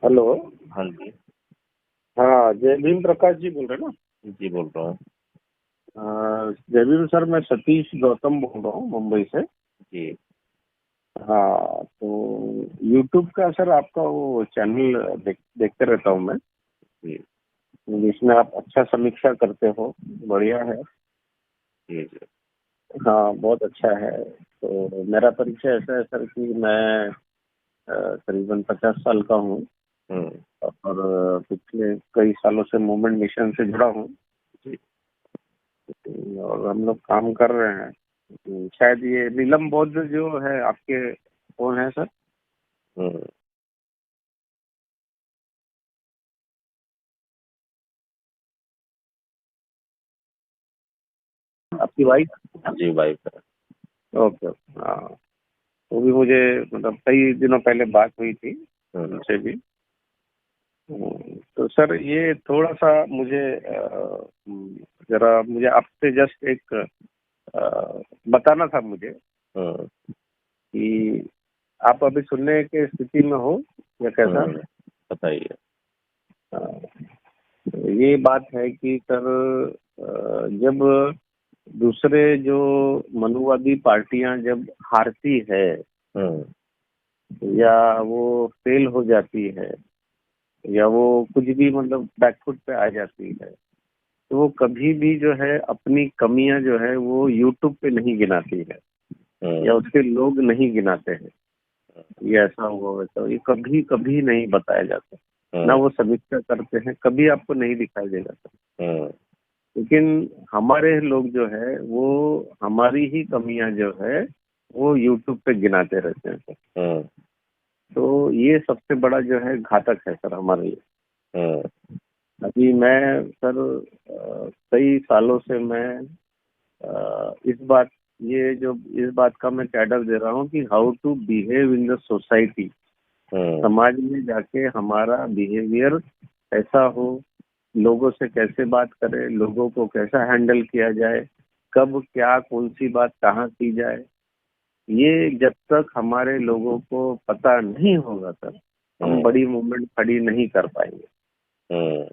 Hello. हाँ जी। हाँ, जय भीम प्रकाश जी बोल रहे हैं ना? जी बोल रहा हूँ। जय भीम सर, मैं सतीश गौतम बोल रहा हूँ मुंबई से। जी। हाँ, तो यूट्यूब का सर आपका वो चैनल देखते रहता हूँ मैं, जी। जिसमें आप अच्छा समीक्षा करते हो। बढ़िया है। जी। जी। हाँ, बहुत अच्छा है। तो मेरा परिचय ऐसा है सर कि मैं करीबन 50 साल का हूँ हम्म। और पिछले कई सालों से मूवमेंट मिशन से जुड़ा हूँ जी। और हम लोग काम कर रहे हैं। शायद ये नीलम बौद्ध जो है आपके कौन है सर? हम्म। आपकी वाइफ? जी वाइफ है। ओके ओके, हाँ। वो भी मुझे मतलब कई दिनों पहले बात हुई थी हम्म। उनसे भी। तो सर ये थोड़ा सा मुझे जरा मुझे आपसे जस्ट एक बताना था मुझे हम्म। कि आप अभी सुनने के स्थिति में हो या कैसा? बताइए। अ, तो ये बात है कि सर जब दूसरे जो मनुवादी पार्टियां जब हारती है हम्म। या वो फेल हो जाती है या वो कुछ भी मतलब बैकफुट पे आ जाती है, तो वो कभी भी जो है अपनी कमियां जो है वो यूट्यूब पे नहीं गिनाती है या हम्म। उसके लोग नहीं गिनाते हैं। ये ऐसा हुआ वैसा हुआ, ये कभी कभी नहीं बताया जाता। ना हम्म। वो समीक्षा करते हैं, कभी आपको नहीं दिखाई देगा सर। हम्म। लेकिन हमारे लोग जो है वो हमारी ही कमियां जो है वो यूट्यूब पे गिनाते रहते हैं सर। हम्म। तो ये सबसे बड़ा जो है घातक है सर हमारे लिए। हम्म। अभी मैं सर कई सालों से मैं इस बात का मैं कैडर दे रहा हूँ कि how to behave in the society. हम्म। समाज में जाके हमारा बिहेवियर ऐसा हो, लोगों से कैसे बात करें, लोगों को कैसा हैंडल किया जाए, कब क्या कौन सी बात कहाँ की जाए, ये जब तक हमारे लोगों को पता नहीं होगा सर, हम हम्म। बड़ी मूवमेंट खड़ी नहीं कर पाएंगे। हम्म।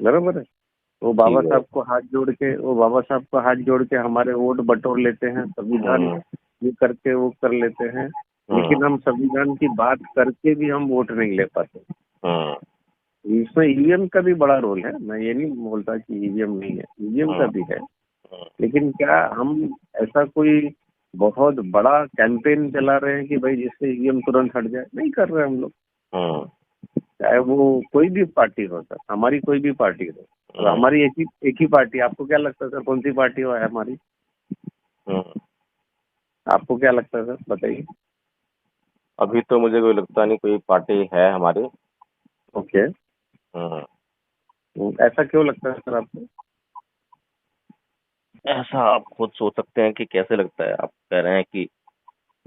बराबर है। ठीक है। वो बाबा साहब को हाथ जोड़ के हमारे वोट बटोर लेते हैं, संविधान हम्म। ये करके वो कर लेते हैं। हम्म। लेकिन हम संविधान की बात करके भी हम वोट नहीं ले पाते। हम्म। इसमें ईवीएम का भी बड़ा रोल है, मैं ये नहीं बोलता कि ईवीएम नहीं है, ईवीएम का हम्म। भी है। लेकिन क्या हम ऐसा कोई बहुत बड़ा कैंपेन चला रहे हैं कि भाई जिससे ईवीएम तुरंत हट जाए? नहीं कर रहे हम लोग। हम्म। चाहे वो कोई भी पार्टी हो सर, हमारी कोई भी पार्टी हो। और हम्म। हमारी एक ही पार्टी, आपको क्या लगता है सर कौन सी पार्टी हो है हमारी? हम्म। आपको क्या लगता है सर, बताइए। अभी तो मुझे कोई लगता नहीं कोई पार्टी है हमारी। ओके। हम्म। ऐसा क्यों लगता है सर आपको? ऐसा आप खुद सोच सकते हैं कि कैसे लगता है। आप कह रहे हैं कि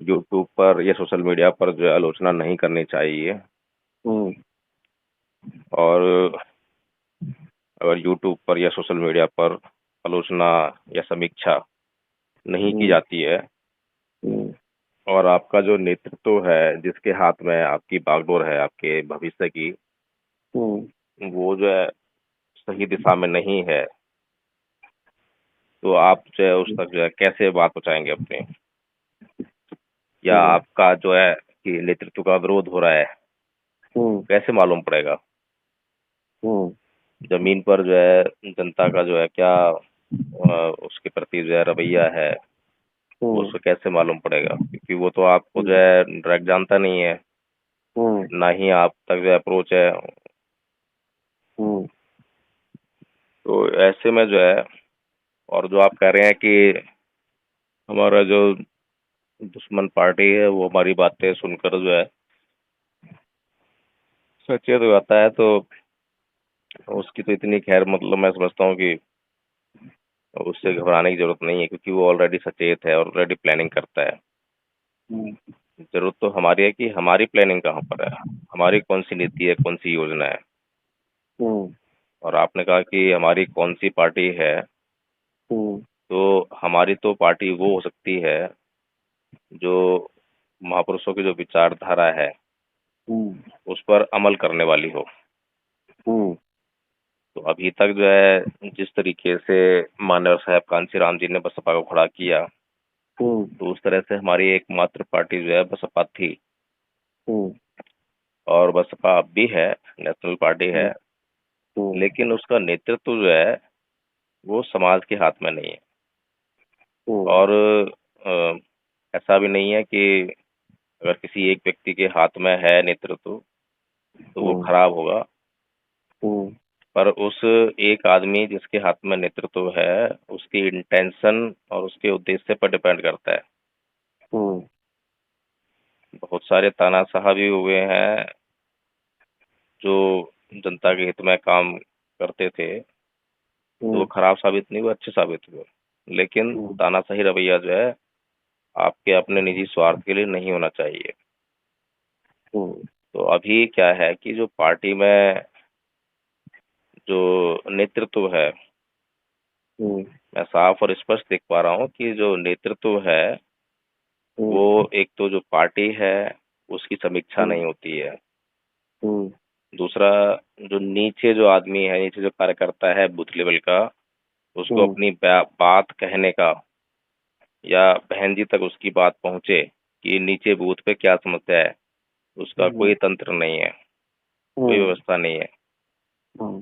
यूट्यूब पर या सोशल मीडिया पर जो है आलोचना नहीं करनी चाहिए, हम्म। और अगर यूट्यूब पर या सोशल मीडिया पर आलोचना या समीक्षा नहीं की हम्म। जाती है, हम्म। और आपका जो नेतृत्व है जिसके हाथ में आपकी बागडोर है आपके भविष्य की, हम्म। वो जो है सही दिशा में नहीं है, तो आप जो है उस तक जो है कैसे बात पहुंचाएंगे अपने, या हम्म। आपका जो है कि नेतृत्व का विरोध हो रहा है हम्म। कैसे मालूम पड़ेगा? हम्म। जमीन पर जो है जनता का जो है क्या उसके प्रति जो है रवैया है, वो हम्म। उसको कैसे मालूम पड़ेगा? क्योंकि वो तो आपको जो हम्म। है डायरेक्ट जानता नहीं है, हम्म। ना ही आप तक जो अप्रोच है। हम्म। तो ऐसे में जो है, और जो आप कह रहे हैं कि हमारा जो दुश्मन पार्टी है वो हमारी बातें सुनकर जो है सचेत हो जाता है, तो उसकी तो इतनी खैर मतलब मैं समझता हूँ कि उससे घबराने की जरूरत नहीं है, क्योंकि वो ऑलरेडी सचेत है, ऑलरेडी प्लानिंग करता है। हम्म। जरूरत तो हमारी है कि हमारी प्लानिंग कहाँ पर है, हमारी कौन सी नीति है, कौन सी योजना है। हम्म। और आपने कहा कि हमारी कौन सी पार्टी है, हम्म। तो हमारी तो पार्टी वो हो सकती है जो महापुरुषों की जो विचारधारा है उस पर अमल करने वाली हो। हम्म, तो अभी तक जो है जिस तरीके से माननीय साहब कांशीराम जी ने बसपा को खड़ा किया, हम्म, तो उस तरह से हमारी एकमात्र पार्टी जो है बसपा थी, हम्म, और बसपा अब भी है, नेशनल पार्टी है। हम्म, लेकिन उसका नेतृत्व जो है वो समाज के हाथ में नहीं है। हम्म, और अ, ऐसा भी नहीं है कि अगर किसी एक व्यक्ति के हाथ में है नेतृत्व तो वो हम्म, खराब होगा। हम्म, पर उस एक आदमी जिसके हाथ में नेतृत्व है, उसकी इंटेंशन और उसके उद्देश्य पर डिपेंड करता है। हम्म, बहुत सारे तानाशाह भी हुए हैं जो जनता के हित में काम करते थे, तो वो हम्म, खराब साबित नहीं हुए, अच्छे साबित हुए। लेकिन हम्म, तानाशाही रवैया जो है आपके अपने निजी स्वार्थ के लिए नहीं होना चाहिए। हम्म, तो अभी क्या है कि जो पार्टी में जो नेतृत्व है, हम्म, मैं साफ और स्पष्ट देख पा रहा हूँ कि जो नेतृत्व है वो हम्म, एक तो जो पार्टी है उसकी समीक्षा नहीं होती है। हम्म, दूसरा, जो नीचे जो आदमी है, नीचे जो कार्यकर्ता है बूथ लेवल का, उसको हम्म, अपनी बात कहने का या बहन जी तक उसकी बात पहुंचे कि नीचे बूथ पे क्या समस्या है, उसका हम्म, कोई तंत्र नहीं है, कोई हम्म, व्यवस्था नहीं है। हम्म,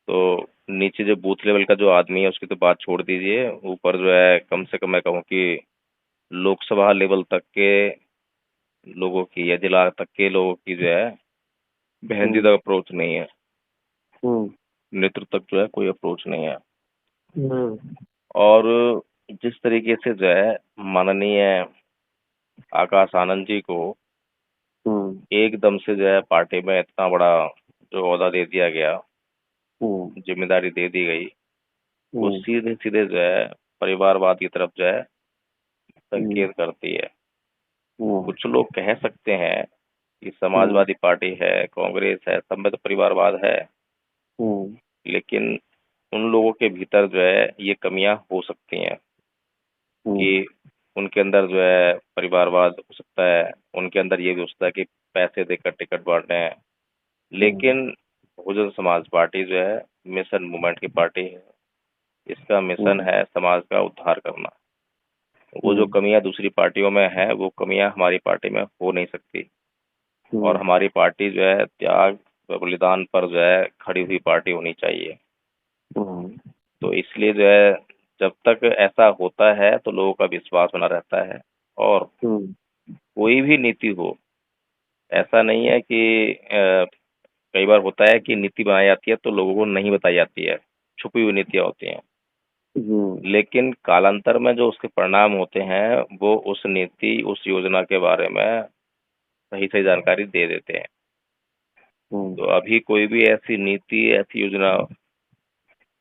तो नीचे जो बूथ लेवल का जो आदमी है उसकी तो बात छोड़ दीजिए, ऊपर जो है कम से कम मैं कहूँ कि लोकसभा लेवल तक के लोगों की या जिला तक के लोगों की जो है बहन जी हम्म, तक अप्रोच नहीं है, हम्म, नेतृत्व तक जो है कोई अप्रोच नहीं है। हम्म, और जिस तरीके से जो है माननीय आकाश आनंद जी को हम्म, एकदम से जो है पार्टी में इतना बड़ा जो ओहदा दे दिया गया, हम्म, जिम्मेदारी दे दी गई, वो हम्म, सीधे सीधे जो है परिवारवाद की तरफ जो है हम्म, संकेत करती है। हम्म, कुछ लोग कह सकते हैं कि हम्म, समाजवादी पार्टी है, कांग्रेस है, सब में तो परिवारवाद है, हम्म, लेकिन उन लोगों के भीतर जो है ये कमियां हो सकती हैं हम्म, कि उनके अंदर जो है परिवारवाद हो सकता है, उनके अंदर ये भी हो सकता है कि पैसे देकर टिकट बांटते हैं। हम्म, लेकिन बहुजन समाज पार्टी जो है मिशन मूवमेंट की पार्टी है, इसका मिशन हम्म, है समाज का उद्धार करना। वो जो हम्म, कमियां दूसरी पार्टियों में है वो कमियां हमारी पार्टी में हो नहीं सकती। और हमारी पार्टी जो है त्याग व बलिदान पर जो है खड़ी हुई पार्टी होनी चाहिए। हम्म, तो इसलिए जो है जब तक ऐसा होता है तो लोगों का विश्वास बना रहता है। और हम्म, कोई भी नीति हो, ऐसा नहीं है कि कई बार होता है कि नीति बनाई जाती है तो लोगों को नहीं बताई जाती है, छुपी हुई नीतियां होती हैं। हम्म, लेकिन कालांतर में जो उसके परिणाम होते हैं वो उस नीति, उस योजना के बारे में सही सही जानकारी दे देते हैं। हम्म, तो अभी कोई भी ऐसी नीति, ऐसी योजना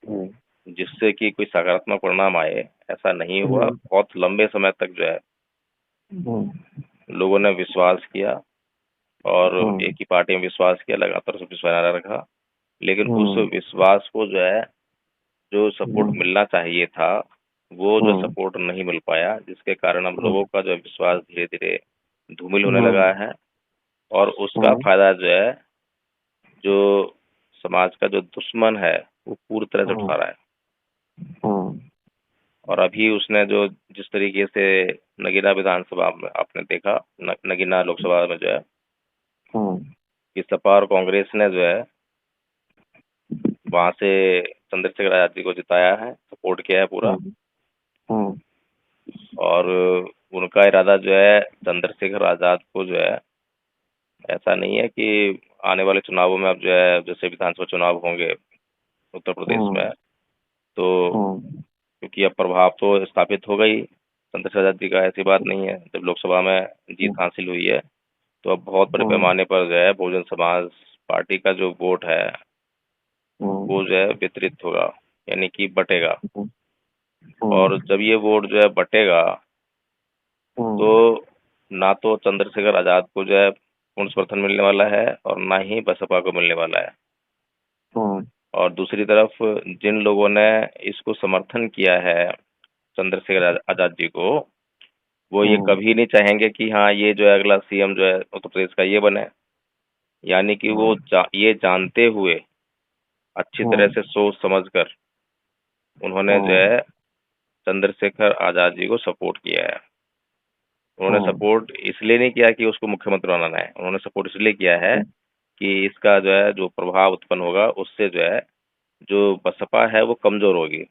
हम्म, जिससे कि कोई सकारात्मक परिणाम आए, ऐसा नहीं हुआ। हम्म, बहुत लंबे समय तक जो है हम्म, लोगों ने विश्वास किया और हम्म, एक ही पार्टी में विश्वास किया, लगातार उसे विश्वास बनाए रखा। लेकिन उस हम्म, विश्वास को जो है जो सपोर्ट हम्म, मिलना चाहिए था वो जो हम्म, सपोर्ट नहीं मिल पाया, जिसके कारण अब हम्म, लोगों का जो विश्वास धीरे धीरे धूमिल होने हम्म, लगा है। और उसका हम्म, फायदा जो है जो समाज का जो दुश्मन है वो पूरी तरह से हम्म, उठा रहा है। हम्म, और अभी उसने जो जिस तरीके से नगीना विधानसभा में आपने देखा, नगीना लोकसभा में जो है हम्म, कि सपा और कांग्रेस ने जो है वहां से चंद्रशेखर आजाद जी को जिताया है, सपोर्ट किया है पूरा। हम्म, हम्म, और उनका इरादा जो है चंद्रशेखर आजाद को जो है ऐसा नहीं है कि आने वाले चुनावों में अब जो है जैसे विधानसभा चुनाव होंगे उत्तर प्रदेश हम्म, में, तो हम्म, क्योंकि अब प्रभाव तो स्थापित हो गई चंद्रशेखर आजाद जी का, ऐसी बात नहीं है। जब लोकसभा में जीत हासिल हुई है तो अब बहुत बड़े हम्म, पैमाने पर जो है बहुजन समाज पार्टी का जो वोट है हम्म, वो जो है वितरित होगा, यानी कि बटेगा। हम्म, और जब ये वोट जो है बटेगा तो हम्म, ना तो चंद्रशेखर आजाद को जो है पूर्ण समर्थन मिलने वाला है और ना ही बसपा को मिलने वाला है। हम्म, और दूसरी तरफ जिन लोगों ने इसको समर्थन किया है चंद्रशेखर आजाद जी को, वो ये हम्म, कभी नहीं चाहेंगे कि हाँ ये जो है अगला सीएम जो है उत्तर प्रदेश का ये बने। यानी कि वो हाँ ये जानते हुए अच्छी तरह हाँ से सोच समझकर उन्होंने जो हाँ है चंद्रशेखर आजाद जी को सपोर्ट किया है। उन्होंने हाँ सपोर्ट इसलिए नहीं किया कि उसको मुख्यमंत्री बनाना है, उन्होंने सपोर्ट इसलिए किया है कि इसका जो है जो प्रभाव उत्पन्न होगा उससे जो है जो बसपा है वो कमजोर होगी।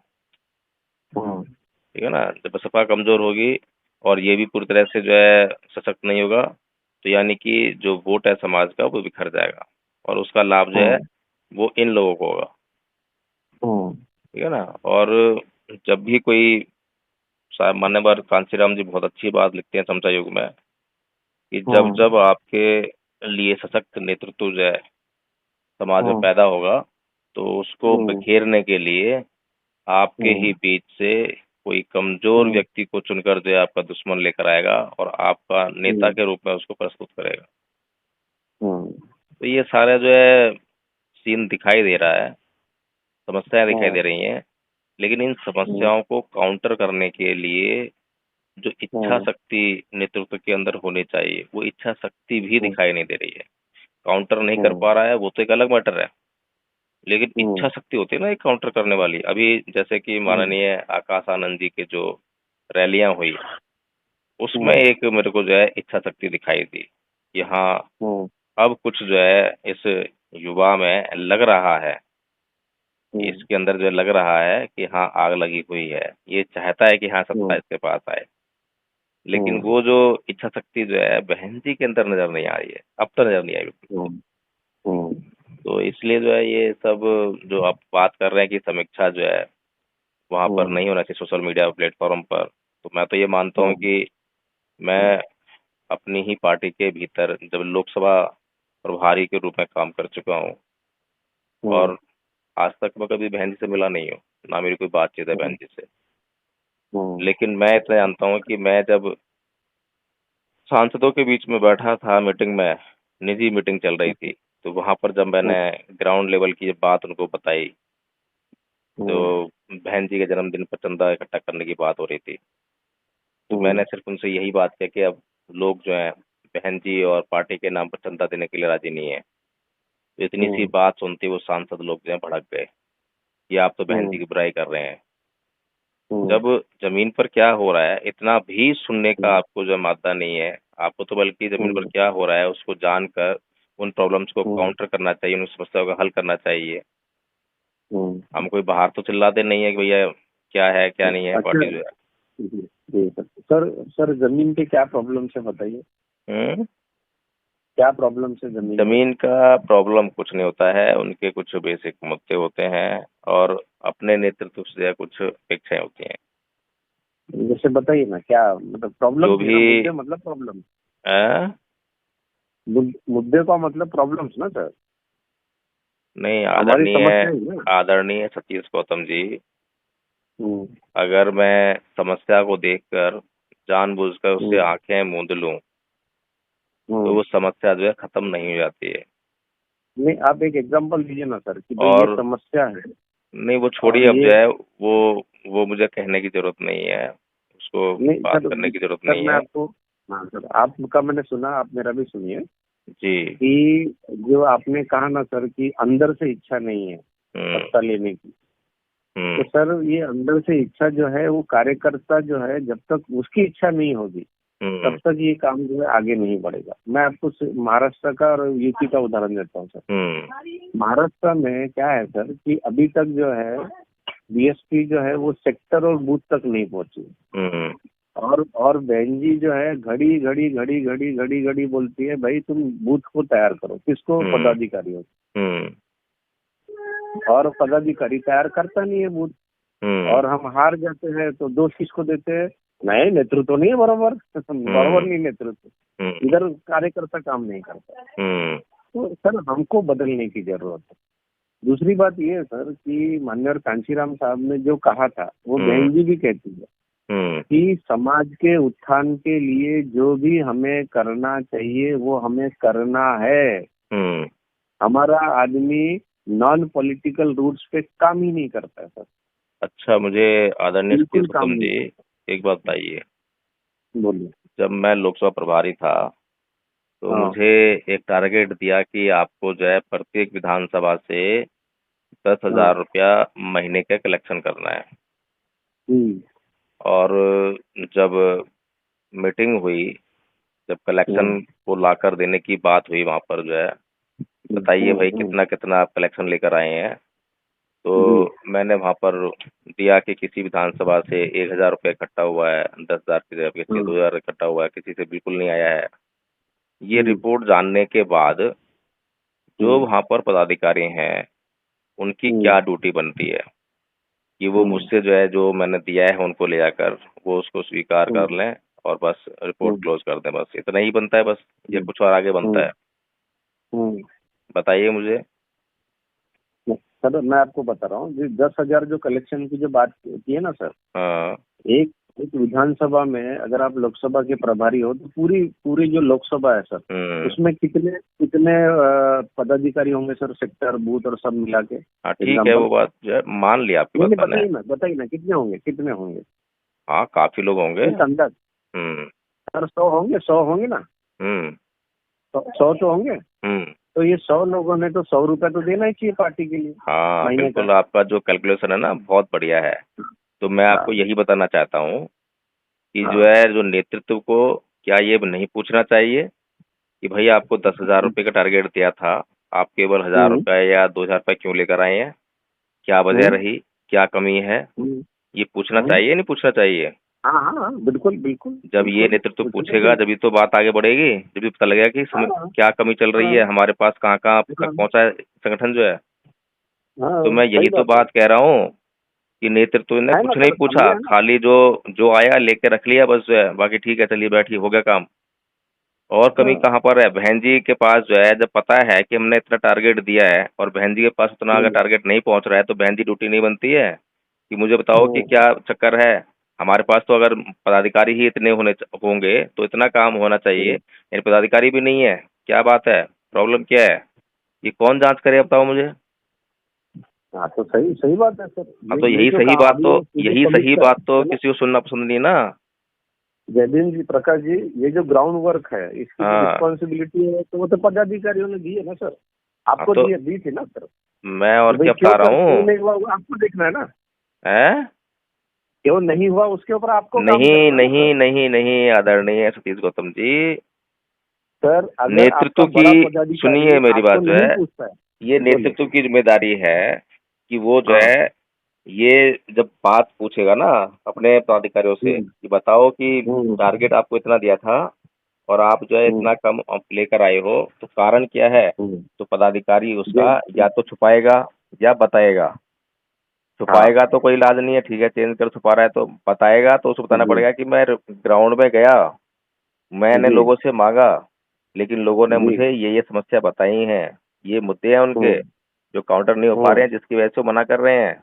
हाँ ठीक है ना, जब बसपा कमजोर होगी और ये भी पूरी तरह से जो है सशक्त नहीं होगा, तो यानी कि जो वोट है समाज का वो बिखर जाएगा और उसका लाभ जो है हाँ वो इन लोगों को होगा। हाँ ठीक है ना। और जब भी कोई मान्यवर कांशीराम जी बहुत अच्छी बात लिखते हैं समता युग में कि जब हाँ जब आपके लिए सशक्त नेतृत्व जो है समाज में हाँ पैदा होगा, तो उसको हाँ बिखेरने के लिए आपके ही हाँ बीच से कोई कमजोर हाँ व्यक्ति को चुनकर जो है आपका दुश्मन लेकर आएगा और आपका नेता के रूप में उसको प्रस्तुत करेगा। हाँ तो ये सारा जो है सीन दिखाई दे रहा है, समस्याएं दिखाई हाँ दे रही हैं, लेकिन इन हाँ समस्याओं को काउंटर करने के लिए जो इच्छा हाँ शक्ति नेतृत्व के अंदर होनी चाहिए, वो इच्छा शक्ति भी हाँ दिखाई नहीं दे रही है। काउंटर नहीं कर हाँ पा रहा है वो तो एक अलग मैटर है, लेकिन हाँ इच्छा शक्ति होती है ना एक काउंटर करने वाली। अभी जैसे कि हाँ माननीय आकाश आनंद जी के जो रैलियां हुई, उसमें हाँ एक मेरे को जो है इच्छा शक्ति दिखाई दी कि हाँ, हाँ अब कुछ जो है इस युवा में लग रहा है, हाँ इसके अंदर जो लग रहा है कि हाँ आग लगी हुई है, ये चाहता है कि हाँ सत्ता हाँ इसके पास आए। लेकिन हाँ वो जो इच्छा शक्ति जो है बहन जी के अंदर नजर नहीं आ रही है, अब तो नजर नहीं आई बिल्कुल। हाँ हाँ तो इसलिए जो है ये सब जो आप बात कर रहे हैं कि समीक्षा जो है वहां पर हाँ नहीं होना चाहिए सोशल मीडिया प्लेटफॉर्म पर, तो मैं तो ये मानता हूँ हाँ कि मैं अपनी ही पार्टी के भीतर जब लोकसभा प्रभारी के रूप में काम कर चुका हूँ हाँ और आज तक मैं कभी बहन जी से मिला नहीं हूँ, ना मेरी कोई बातचीत है बहन जी से। हाँ लेकिन मैं इतना जानता हूँ कि मैं जब सांसदों के बीच में बैठा था मीटिंग में, निजी मीटिंग चल रही थी, तो वहां पर जब मैंने ग्राउंड लेवल की ये बात उनको बताई, तो हाँ बहन जी के जन्मदिन पर चंदा इकट्ठा करने की बात हो रही थी, तो हाँ मैंने सिर्फ उनसे यही बात कही कि अब लोग जो हैं बहन जी और पार्टी के नाम पर चंदा देने के लिए राजी नहीं है। तो इतनी सी हाँ बात सुनते वो सांसद लोग जो है भड़क गए कि आप तो बहन जी हाँ की बुराई कर रहे हैं। हाँ जब जमीन पर क्या हो रहा है इतना भी सुनने का आपको जो मादा नहीं है, आपको तो बल्कि जमीन पर क्या हो रहा है उसको जानकर उन प्रॉब्लम्स को हाँ काउंटर करना चाहिए, उन समस्याओं का हल करना चाहिए। हाँ हम कोई बाहर तो चिल्लाते नहीं है कि भैया क्या है क्या नहीं है अच्छा पार्टी जो जी जी सर सर सर जमीन के क्या प्रॉब्लम है बताइए है। क्या प्रॉब्लम है जमीन में जमीन का प्रॉब्लम कुछ नहीं होता है, उनके कुछ बेसिक मुद्दे होते हैं और अपने नेतृत्व से कुछ अपेक्षाएं होती हैं। जैसे बताइए ना क्या मतलब प्रॉब्लम जो है भी ना मुद्दे मतलब प्रॉब्लम अ, मुद्दे का मतलब प्रॉब्लम्स ना सर नहीं, हमारी आदरणीय समस्या है ना आदरणीय सतीश गौतम जी, हम्म, अगर मैं समस्या को देखकर जानबूझकर उससे हम्म, आंखें मूंद लूं, तो हम्म। वो समस्या जो है खत्म नहीं हो जाती है। नहीं आप एक एग्जांपल दीजिए ना सर कि भाई ये और समस्या है नहीं, वो और छोड़िए, अब ये जो है वो मुझे कहने की जरूरत नहीं है, उसको नहीं बात सर करने की जरूरत सर नहीं मैं है। आपको हाँ सर आपका मैंने सुना आप मेरा भी सुनिए जी। कि जो आपने कहा ना सर कि अंदर से इच्छा नहीं है हम्म। सत्ता लेने की तो हम्म। सर ये अंदर से इच्छा जो है वो कार्यकर्ता जो है जब तक उसकी इच्छा नहीं होगी तब हम्म। तक ये काम जो है आगे नहीं बढ़ेगा मैं आपको महाराष्ट्र का और यूपी का उदाहरण देता हूँ सर महाराष्ट्र में क्या है सर कि अभी तक जो है बीएसपी जो है वो सेक्टर और बूथ तक नहीं पहुंची हम्म। और बहन जी जो है घड़ी घड़ी घड़ी घड़ी घड़ी घड़ी बोलती है भाई तुम बूथ को तैयार करो किसको हम्म। पदाधिकारियों हम्म। को और पदाधिकारी तैयार करता नहीं है बूथ हम्म। और हम हार जाते हैं तो दोष किसको देते हैं नहीं नेतृत्व नहीं है बराबर बराबर हम्म। नहीं नेतृत्व हम्म। इधर कार्यकर्ता काम नहीं करता हम्म। तो सर हमको बदलने की जरूरत है दूसरी बात ये है सर कि माननीय कांशीराम साहब ने जो कहा था वो हम्म। बहन जी भी कहती है हम्म। कि समाज के उत्थान के लिए जो भी हमें करना चाहिए वो हमें करना है हम्म। हमारा आदमी नॉन पॉलिटिकल रूट्स पे काम ही नहीं करता है सर अच्छा, मुझे आदरणीय सतीश बिल्कुल काम गौतम नहीं जी एक बात बताइए। बोलिए जब मैं लोकसभा प्रभारी था, तो हाँ। मुझे एक टारगेट दिया कि आपको जो है प्रत्येक विधानसभा से 10,000 हाँ। रुपया महीने का कलेक्शन करना है। हम्म। और जब मीटिंग हुई, जब कलेक्शन हम्म। को लाकर देने की बात हुई वहां पर जो है, बताइए भाई हम्म। कितना कितना आप कलेक्शन लेकर आए हैं। तो जी। मैंने वहां पर दिया कि किसी विधानसभा से 1,000 रुपये इकट्ठा हुआ है, 10,000 की जगह किसी से हम्म। 2,000 इकट्ठा हुआ है, किसी से बिल्कुल नहीं आया है। ये हम्म। रिपोर्ट जानने के बाद जो हम्म। वहां पर पदाधिकारी हैं उनकी हम्म। क्या ड्यूटी बनती है कि वो हम्म। मुझसे जो है जो मैंने दिया है उनको ले जाकर वो उसको स्वीकार कर हम्म। लें और बस रिपोर्ट हम्म। क्लोज कर दें, बस इतना ही बनता है बस, या हम्म। कुछ और आगे बनता हम्म। है? हम्म। बताइए मुझे। सर मैं आपको बता रहा हूँ, जी 10,000 जो कलेक्शन की जो बात की है ना सर, हाँ। एक एक विधानसभा में अगर आप लोकसभा के प्रभारी हो तो पूरी पूरी जो लोकसभा है सर, हम्म। उसमें कितने कितने पदाधिकारी होंगे सर, सेक्टर बूथ और सब मिला के? हाँ ठीक है, एग्जाम्पल। वो बात जो है मान लिया, आपकी नहीं बात नहीं, मैंने। बताइए ना कितने होंगे, कितने होंगे? हाँ काफी लोग होंगे। एक अंदाज। हम्म। सर 100 होंगे, 100 होंगे ना? हम्म। 100 तो होंगे। हम्म। तो ये 100 लोगों ने तो 100 रुपए तो देना ही चाहिए पार्टी के लिए हाँ महीने का। बिल्कुल, आपका जो कैलकुलेशन है ना बहुत बढ़िया है। तो मैं आपको हाँ। यही बताना चाहता हूँ कि जो हाँ। है जो नेतृत्व को क्या ये नहीं पूछना चाहिए कि भाई आपको 10,000 रुपये का टारगेट दिया था, आप केवल 1,000 हम्म। रुपये या 2,000 रुपये क्यों लेकर आए हैं? क्या वजह हम्म। रही? क्या कमी है? हम्म। ये पूछना हम्म। चाहिए, नहीं पूछना चाहिए? हाँ हाँ हाँ, बिल्कुल बिल्कुल जब ये बिल्कुल नेतृत्व पूछना पूछेगा चाहिए। जब ये तो बात आगे बढ़ेगी, जब ये पता लगेगा कि हाँ। क्या कमी चल रही हाँ। है हमारे पास, कहाँ कहाँ हाँ। पहुंचा है संगठन जो है। तो हाँ मैं सही यही तो बात है। बात कह रहा हूँ कि नेतृत्व ने है ना कुछ नहीं सर, समझे पूछा, है ना? खाली जो जो आया लेके रख लिया बस जो है, बाकी ठीक है चलिए बैठिए हो गया काम। और कमी हाँ। कहाँ पर है? बहन जी के पास जो है जब पता है कि हमने इतना टारगेट दिया है और बहन जी के पास उतना अगर हम्म। टारगेट नहीं पहुंच रहा है तो बहन जी ड्यूटी नहीं बनती है कि मुझे बताओ कि हम्म। क्या चक्कर है? हमारे पास तो अगर पदाधिकारी ही इतने होंगे तो इतना काम होना चाहिए, हम्म। यानी पदाधिकारी भी नहीं है। क्या बात है? प्रॉब्लम क्या है? ये कौन जांच करे बताओ मुझे। हाँ तो सही सही बात है सर। हाँ तो ये यही जो सही काम बात अभी तो, ये जो यही सही कमिश्नर बात तो है ना, किसी को सुनना पसंद नहीं ना। जयदीन जी, प्रकाश जी, ये जो ग्राउंड वर्क है इसकी जो हाँ। रिस्पॉन्सिबिलिटी है तो वो तो पदाधिकारियों ने दी है ना सर। हाँ आपको तो दी थी ना सर। मैं कि और भाई क्या बता रहा क्यों हूँ। नहीं हुआ वो आपको देखना है ना। है? क्यों नहीं हुआ उसके ऊपर आपको काम नहीं करना है ना नहीं सर। नहीं नहीं आदरणीय सतीश गौतम जी, सर अगर आपका नेतृत्व बड़ा की, पदाधिकारी सुनिए मेरी आपको बात जो नहीं है, पूछता है। ये बोलिए। नेतृत्व की जिम्मेदारी है कि वो जो हाँ। है ये जब बात पूछेगा ना अपने पदाधिकारियों से हम्म। कि बताओ कि हम्म। टारगेट आपको इतना दिया था और आप जो है हम्म। इतना कम लेकर आए हो, तो कारण क्या है? हम्म। तो पदाधिकारी जी। उसका या तो छुपाएगा या बताएगा। हाँ। छुपाएगा तो कोई इलाज नहीं है, ठीक है चेंज कर, छुपा रहा है तो बताएगा तो उसको बताना जी। पड़ेगा कि मैं ग्राउंड में गया, मैंने जी। लोगों से मांगा, लेकिन लोगों ने जी। मुझे ये समस्या बताई हैं, ये मुद्दे हैं उनके हम्म। जो काउंटर नहीं हो पा रहे हम्म। हैं, जिसकी वजह से वो मना कर रहे हैं।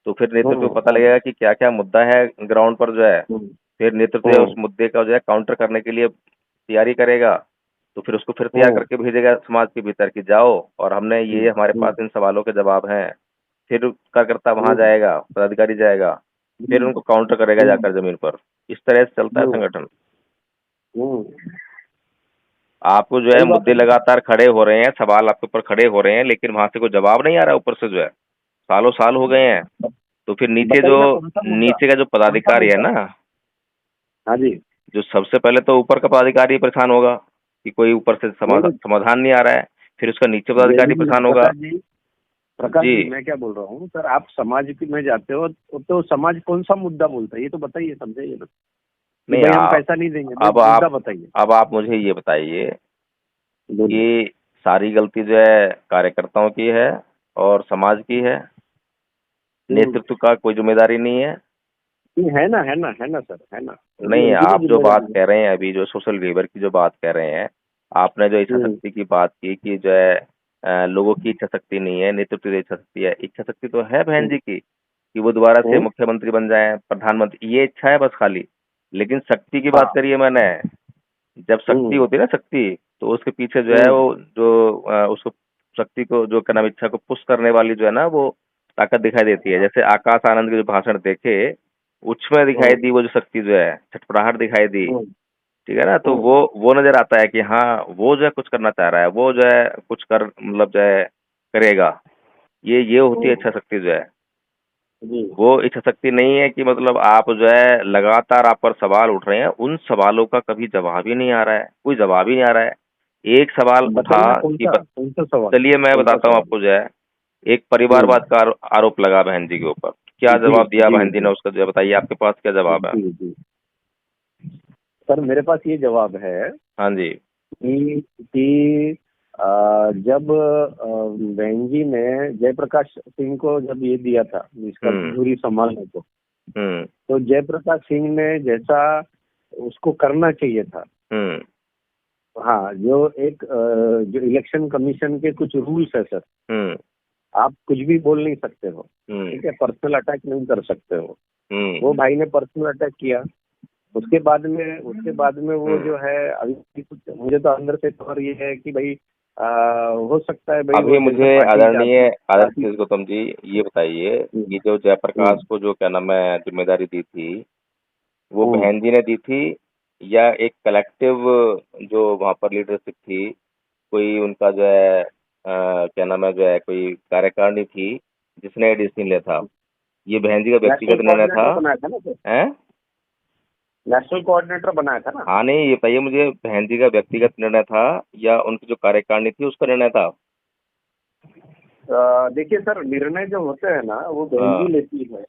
तो फिर नेतृत्व को पता हम्म। लगेगा कि क्या क्या मुद्दा है ग्राउंड पर जो है। हम्म। फिर नेतृत्व जो है उस हम्म। मुद्दे का जो है काउंटर करने के लिए तैयारी करेगा। तो फिर उसको फिर तैयार हम्म। करके भेजेगा समाज के भीतर कि जाओ और हमने ये हम्म। हमारे पास इन सवालों के जवाब हैं। फिर कार्यकर्ता वहां हम्म। जाएगा, पदाधिकारी जाएगा, फिर हम्म। उनको काउंटर करेगा हम्म। जाकर जमीन पर। इस तरह से चलता है हम्म। संगठन। हम्म। आपको जो है सही बात मुद्दे है ना सर। लगातार खड़े हो रहे हैं, सवाल आपके ऊपर खड़े हो रहे हैं, लेकिन वहां से कोई जवाब नहीं आ रहा है ऊपर से जो है, सालों साल हो गए हैं। तो फिर नीचे जो, बताइए ना कौन सा मुद्दा, नीचे का जो कौन सा पदाधिकारी है मुद्दा? ना, हाँ जी। जो सबसे पहले तो ऊपर का पदाधिकारी परेशान होगा कि कोई ऊपर से नहीं नहीं, समाधान नहीं आ रहा है। फिर उसका नीचे पदाधिकारी जयदीप जी, परेशान होगा। प्रकाश जी। जी मैं क्या बोल रहा हूँ सर, आप समाज की में जाते हो तो समाज कौन सा मुद्दा बोलता है ये तो बताइए, समझाइए ना। कि नहीं भाई हम पैसा नहीं देंगे, भाई अब मुद्दा आप बताइए। अब आप मुझे ये बताइए बोलिए। कि सारी गलती जो है कार्यकर्ताओं की है और समाज की है, हम्म। नेतृत्व का कोई जिम्मेदारी नहीं है? नहीं, है ना सर, है ना, वो नहीं, उनकी भी आप जो बात जिम्मेदारी है। कह रहे हैं अभी, जो सोशल लीवर की जो बात कह रहे हैं, आपने जो इच्छा हम्म। शक्ति की बात की कि जो है लोगों की इच्छा शक्ति नहीं है, नेतृत्व की इच्छा शक्ति है। इच्छा शक्ति तो है बहन हम्म। जी की कि वो दोबारा से हम्म। मुख्यमंत्री बन जाएं, प्रधानमंत्री, ये इच्छा है बस खाली। लेकिन शक्ति की बात हाँ। करिए मैंने। जब शक्ति हम्म। होती है ना शक्ति, तो उसके पीछे जो है हम्म। वो जो उसको शक्ति को जो क्या नाम, इच्छा को पुश करने वाली जो है ना वो ताकत दिखाई देती है। जैसे आकाश आनंद के जो भाषण देखे, उसमें दिखाई हम्म। दी वो जो शक्ति जो है, छटपटाहट दिखाई दी। हम्म। ठीक है ना, तो हम्म, वो नजर आता है कि हाँ वो जो है कुछ करना चाह रहा है, वो जो है कुछ कर मतलब जो है करेगा। ये होती है हम्म, इच्छा शक्ति जो है। जी। वो इच्छा शक्ति नहीं है कि मतलब आप जो है लगातार आप पर सवाल उठ रहे हैं, उन सवालों का कभी जवाब ही नहीं आ रहा है, कोई जवाब ही नहीं आ रहा है। एक सवाल उठा बताइए कि कौन सा सवाल, चलिए मैं कौन सा बताता हूँ सवाल। आपको जो है, एक हम्म, परिवारवाद का आरोप लगा बहन जी के ऊपर। क्या जी जवाब दिया जी बहन जी ने जी उसका जो है, बताइए आपके पास क्या जवाब है? जी जी। सर मेरे पास ये जवाब है हाँ जी। कि जब बहन जी ने जयप्रकाश सिंह को जब ये दिया था इसका हम्म। धुरी संभालने को, हम्म। तो जयप्रकाश सिंह ने जैसा उसको करना चाहिए था, हम्म। हाँ, जो इलेक्शन कमीशन के कुछ रूल्स है सर, हम्म। आप कुछ भी बोल नहीं सकते हो, हम्म। ठीक है, पर्सनल अटैक नहीं कर सकते हो। हम्म। वो भाई ने पर्सनल अटैक किया। उसके बाद में वो हम्म। जो है अभी कुछ मुझे तो अंदर से खबर ये है कि भाई हो सकता है भाई अभी वो जैसे मुझे पार्टी आदरणीय चाहती पार्टी। आदरणीय गौतम जी, ये बताइए कि हम्म, जो जयप्रकाश हम्म, को जो क्या नाम है जिम्मेदारी दी थी, वो हम्म। बहन जी ने दी थी, या एक कलेक्टिव जो वहाँ पर लीडरशिप थी, कोई उनका जो है क्या नाम है जो है कोई कार्यकारिणी थी जिसने ये डिसीजन लिया था? ये बहन जी का नेशनल व्यक्तिगत निर्णय था? कोऑर्डिनेटर बनाया था ना सर, हैं? नेशनल कोऑर्डिनेटर बनाया था ना। हाँ, नहीं ये बताइए मुझे, बहन जी का व्यक्तिगत निर्णय था या उनकी जो कार्यकारिणी थी उसका निर्णय था? देखिए सर, निर्णय जो होते हैं ना वो बहन जी हाँ, लेती है।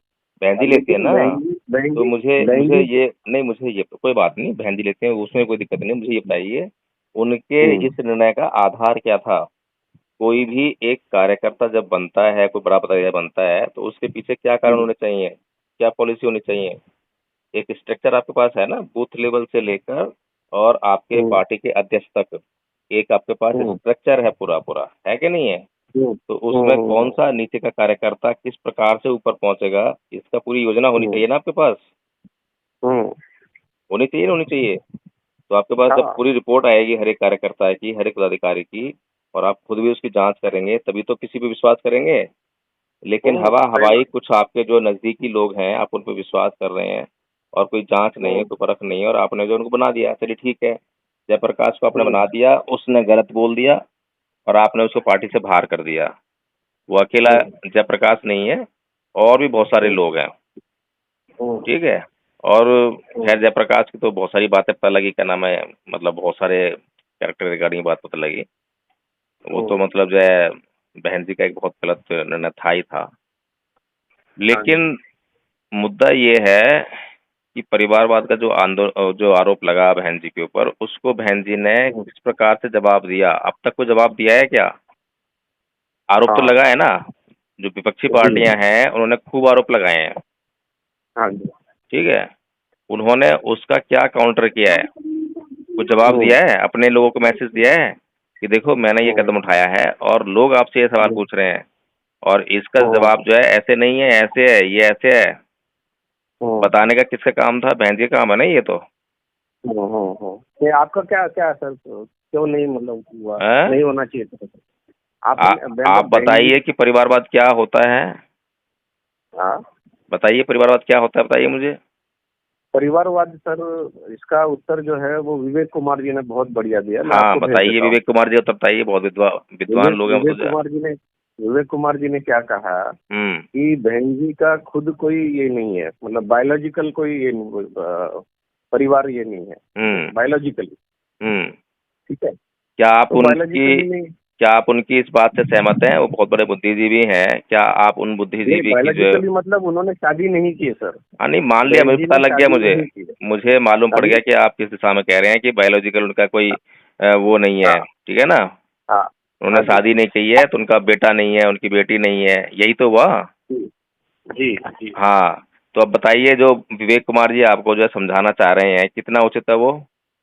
बहन जी लेती है लेकिन ना। बहन तो जी मुझे बहन मुझे जी ये नहीं, मुझे ये कोई बात नहीं, बहन जी लेते हैं उसमें कोई दिक्कत नहीं, मुझे ये बताइए उनके हम्म, इस निर्णय का आधार क्या था? कोई भी एक कार्यकर्ता जब बनता है, कोई बड़ा पदाधिकारी बनता है, तो उसके पीछे क्या कारण हम्म, होने चाहिए, क्या पॉलिसी होनी चाहिए? एक स्ट्रक्चर आपके पास है ना, बूथ लेवल से लेकर और आपके हम्म, पार्टी के अध्यक्ष तक, एक आपके पास हम्म, स्ट्रक्चर है पूरा पूरा, है कि नहीं है? हम्म, तो हम्म, उसमें कौन सा नीचे का कार्यकर्ता किस प्रकार से ऊपर पहुंचेगा, इसका पूरी योजना होनी हम्म, चाहिए ना आपके पास। हम्म, होनी चाहिए ना, होनी चाहिए। तो आपके पास जब हाँ, पूरी रिपोर्ट आएगी हर एक कार्यकर्ता की, हर एक पदाधिकारी की, और आप खुद भी उसकी जांच करेंगे, तभी तो किसी पे विश्वास करेंगे। लेकिन हवा सही हवाई बात। कुछ आपके जो नजदीकी लोग हैं, आप उन पर विश्वास कर रहे हैं, और कोई जांच नहीं है, हम्म, कोई परख नहीं है, और आपने जो उनको बना दिया, चलिए ठीक है, जयप्रकाश को आपने हम्म, बना दिया, उसने गलत बोल दिया और आपने उसको पार्टी से बाहर कर दिया। वो अकेला हम्म, जयप्रकाश नहीं है, और भी बहुत सारे हम्म, लोग हैं। हम्म, ठीक है। और हम्म, खैर जयप्रकाश की तो बहुत सारी बातें पता लगी, क्या नाम है, मतलब बहुत सारे कैरेक्टर रिगार्डिंग बात पता लगी। वो तो हम्म, मतलब जो है बहन जी का एक बहुत गलत निर्णय था ही था। हाँ जी। लेकिन मुद्दा ये है कि परिवारवाद का जो आंदोलन, जो आरोप लगा बहन जी के ऊपर, उसको बहन जी ने हम्म, किस प्रकार से जवाब दिया? अब तक कोई जवाब दिया है क्या? आरोप तो हाँ लगा है ना, जो विपक्षी जी, पार्टियां हैं उन्होंने खूब आरोप लगाए हैं। हाँ जी। ठीक है। उन्होंने उसका क्या काउंटर किया है? कुछ जवाब हम्म, दिया है? अपने लोगों को मैसेज दिया है कि देखो मैंने ये हम्म, कदम उठाया है और लोग आपसे ये सवाल हम्म, पूछ रहे हैं, और इसका हम्म, जवाब जो है ऐसे नहीं है, ऐसे है, ये ऐसे है। हम्म, बताने का किसका काम था? बहन जी का काम है ना ये तो। ये आपका क्या क्या सर, क्यों नहीं मतलब हुआ, हैं? नहीं होना चाहिए था सर? आ, आपने आप मतलब बहन जी। बताइए कि परिवारवाद क्या होता है। हाँ, बताइए परिवारवाद क्या होता है, बताइए मुझे। परिवारवाद सर, इसका उत्तर जो है वो विवेक कुमार जी ने बहुत बढ़िया दिया, मैं हाँ आपको भेज बताइए, देता हूँ। विवेक कुमार जी को तो बताइए, बहुत विद्वान विवेक लोग हैं वो तो विवेक जो है। कुमार जी ने विवेक कुमार जी ने क्या कहा हम्म। कि बहन जी का खुद कोई ये नहीं है, मतलब बायोलॉजिकल कोई ये नहीं, परिवार ये नहीं है, हम्म। बायोलॉजिकली। हम्म। ठीक है, क्या आप तो उनकी बायोलॉजिकली नहीं, क्या आप उनकी इस बात से सहमत हैं? वो बहुत बड़े बुद्धिजीवी हैं, क्या आप उन नहीं बुद्धिजीवी की जो है। बायोलॉजिकली मतलब उन्होंने शादी नहीं की है सर। हाँ नहीं, मान लिया, बहन मुझे जी पता ने लग गया, शादी मुझे नहीं की है मुझे मालूम पड़ अभी। गया कि आप किस दिशा में कह रहे हैं कि बायोलॉजिकल उनका कोई वो नहीं है। हाँ, ठीक है ना। हाँ, उन्होंने हाँ जी, शादी नहीं की है, तो उनका बेटा नहीं है, उनकी बेटी नहीं है, यही तो हुआ। जी, जी, जी। हाँ। तो अब बताइए, जो विवेक कुमार जी आपको जो है समझाना चाह रहे हैं, कितना उचित है वो?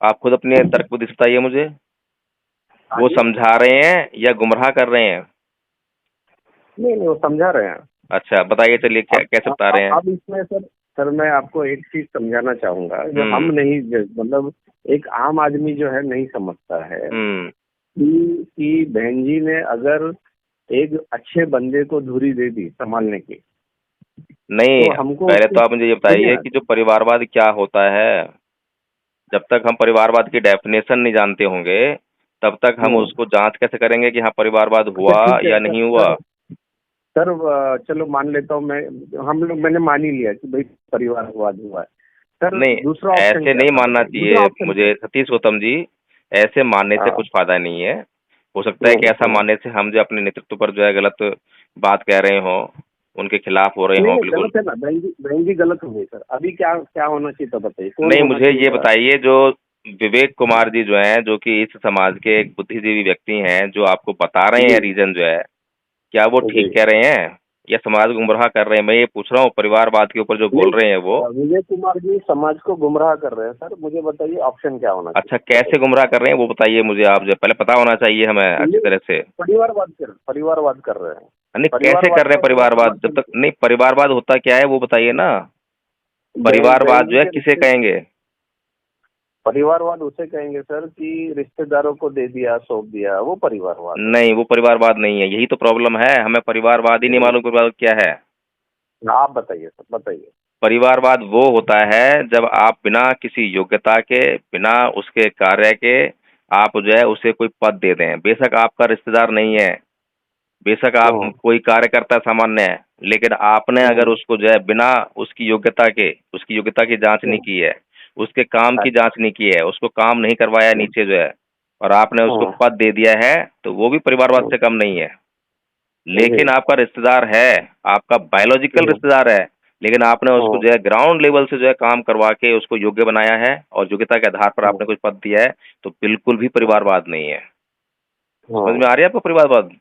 आप खुद अपने तर्क बुद्धि से बताइए मुझे। हाँ वो जी, समझा रहे हैं या गुमराह कर रहे हैं? नहीं नहीं वो समझा रहे हैं। अच्छा बताइए, चलिए क्या कैसे बता रहे हैं? अब इसमें सर मैं आपको एक चीज समझाना चाहूंगा जो हम हम्म। नहीं, मतलब एक आम आदमी जो है नहीं समझता है हम्म। कि बहन जी ने अगर एक अच्छे बंदे को धुरी दे दी संभालने की, नहीं, तो हमको पहले उसको, तो आप मुझे ये सुनिए बताइए ना, कि जो परिवारवाद क्या होता है। जब तक हम परिवारवाद की डेफिनेशन नहीं जानते होंगे तब तक हम उसको जांच कैसे करेंगे कि हाँ परिवारवाद अच्छा हुआ ठीक है या सर। नहीं हुआ। सर चलो मान लेता हूँ मैं, मैंने मान ही लिया कि भाई परिवारवाद हुआ है। सर नहीं, दूसरा ऑप्शन ऐसे क्या नहीं था, मानना बताइए दूसरा चाहिए ऑप्शन क्या मुझे सतीश गौतम जी। ऐसे मानने से है? कुछ फायदा नहीं है। हो सकता है कि ऐसा हाँ। मानने से हम जो अपने नेतृत्व पर जो है गलत बात कह रहे हो, उनके खिलाफ हो रहे नहीं हो, नहीं, बिल्कुल। गलत है ना बहन जी गलत हो गई सर। अभी क्या क्या होना चाहिए था, बताइए कौन नहीं, होना मुझे चाहिए ये था? बताइए, जो विवेक कुमार जी जो हैं, जो कि इस समाज के एक बुद्धिजीवी व्यक्ति हैं, जो आपको बता रहे जी हैं रीजन जो है, क्या वो जी। ठीक कह रहे हैं या समाज को गुमराह कर रहे हैं? मैं ये पूछ रहा हूँ, परिवारवाद के ऊपर जो नहीं, बोल रहे हैं वो। विवेक कुमार जी समाज को गुमराह कर रहे हैं सर। मुझे बताइए ऑप्शन क्या होना अच्छा, चाहिए, कैसे बताइए। गुमराह कर रहे हैं वो बताइए मुझे। आप जो पहले पता होना चाहिए हमें अच्छी ये तरह से। परिवारवाद कर रहे हैं। नहीं, कैसे कर परिवारवाद रहे हैं का उसका परिवारवाद? जब समर्थन तक नहीं, परिवारवाद होता क्या है वो बताइए ना। बहन परिवारवाद जी जो है के किसे रिश्ते। कहेंगे? परिवारवाद उसे कहेंगे सर कि रिश्तेदारों को दे दिया, सौंप दिया, वो परिवारवाद है। नहीं, वो परिवारवाद नहीं है, यही तो प्रॉब्लम है। हमें परिवारवाद ही नहीं मालूम परिवारवाद क्या है। आप बताइए सर, बताइए। परिवारवाद वो होता है जब आप बिना किसी योग्यता के, बिना उसके कार्य के, आप जो है उसे कोई पद दे दें। बेशक आपका रिश्तेदार नहीं है, बेशक आप हम्म कोई कार्यकर्ता सामान्य है, लेकिन आपने अगर हम्म उसको जो है बिना उसकी योग्यता के, उसकी योग्यता की जांच नहीं हम्म, की है, उसके काम की अच्छा। जांच नहीं की है, उसको काम नहीं करवाया नीचे जो है, और आपने उसको हम्म पद दे दिया है, तो वो भी परिवारवाद हम्म, से कम नहीं है। जी। लेकिन आपका रिश्तेदार है, आपका बायोलॉजिकल हम्म रिश्तेदार है, लेकिन आपने उसको हम्म जो है ग्राउंड लेवल से जो है काम करवा के उसको योग्य बनाया है और योग्यता के आधार पर हम्म आपने कुछ पद दिया है, तो बिल्कुल भी परिवारवाद नहीं है। समझ में हम्म, आ रही है आपको परिवारवाद?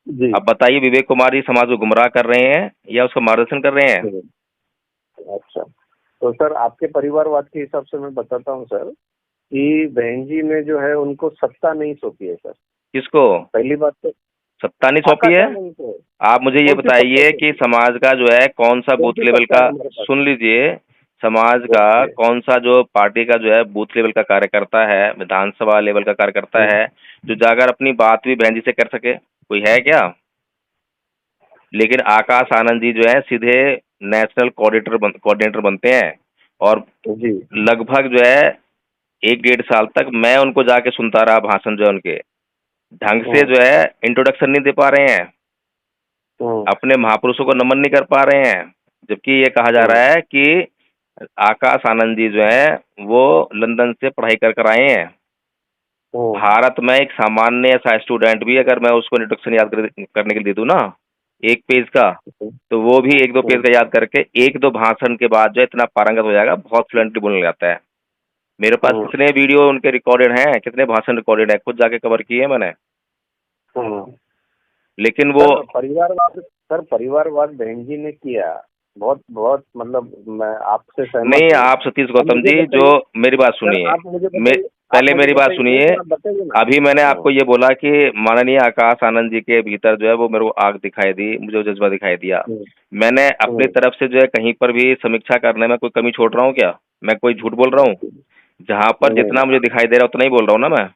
जी। अब बताइए, विवेक कुमार जी समाज को गुमराह कर रहे हैं या उसका मार्गदर्शन कर रहे हैं? हम्म, अच्छा। तो सर आपके परिवारवाद के हिसाब से मैं बताता हूँ सर कि बहन जी ने जो है उनको सत्ता नहीं सौंपी है सर। किसको पहली बात तो सत्ता नहीं सौंपी आकाश है? आनंद को आप मुझे ये कौन सी सत्ता बताइए कि सौंपी है? समाज का जो है कौन सा कौन बूथ सी लेवल सत्ता का, है हमारे पास? सुन लीजिए, समाज का बोलिए। कौन सा जो पार्टी का जो है बूथ लेवल का कार्यकर्ता है, विधानसभा लेवल का कार्यकर्ता हम्म है, जो जाकर अपनी बात भी बहन जी से कर सके? कोई है क्या? लेकिन आकाश आनंद जी जो है सीधे नेशनल कोऑर्डिनेटर बनते हैं, और जी। लगभग जो है 1 डेढ़ साल तक मैं उनको जाके सुनता रहा भाषण जो है उनके, ढंग से हम्म जो है इंट्रोडक्शन नहीं दे पा रहे हैं, हम्म अपने महापुरुषों को नमन नहीं कर पा रहे हैं। जबकि ये कहा जा हम्म रहा है कि आकाश आनंद जी जो है वो लंदन से पढ़ाई कर कर आए हैं। हम्म भारत में एक सामान्य सा स्टूडेंट भी अगर मैं उसको इंट्रोडक्शन याद करने के लिए दे दूं ना, 1 पेज का, तो वो भी 1 2 पेज हम्म का याद करके 1 2 भाषण के बाद जो है इतना पारंगत हो जाएगा, बहुत फ्लुएंटली बोलने लग जाता है। मेरे पास हम्म कितने वीडियो उनके रिकॉर्डेड हैं, कितने भाषण रिकॉर्डेड है, खुद जाके कवर किए हैं मैंने। हम्म। लेकिन वो, सर परिवारवाद बहन जी ने किया। बहुत बहुत मतलब मैं आपसे सहमत नहीं, हूँ। आप सतीश अब गौतम मुझे जी जो, बताइए मेरी बात सर, सुनिए। आप मुझे मैं बताइए। आप पहले मुझे मेरी बात बताइए, नहीं सुनिए। सर आप बताइए ना। अभी मैंने आपको ये बोला कि माननीय आकाश आनंद जी के भीतर जो है वो मेरे को आग दिखाई दी, मुझे वो जज्बा दिखाई दिया। हम्म मैंने अपनी हम्म तरफ से जो है कहीं पर भी समीक्षा करने में कोई कमी छोड़ रहा हूँ क्या? मैं कोई झूठ बोल रहा हूँ? जहां पर नहीं जितना मुझे दिखाई दे रहा है उतना ही बोल रहा हूँ ना मैं।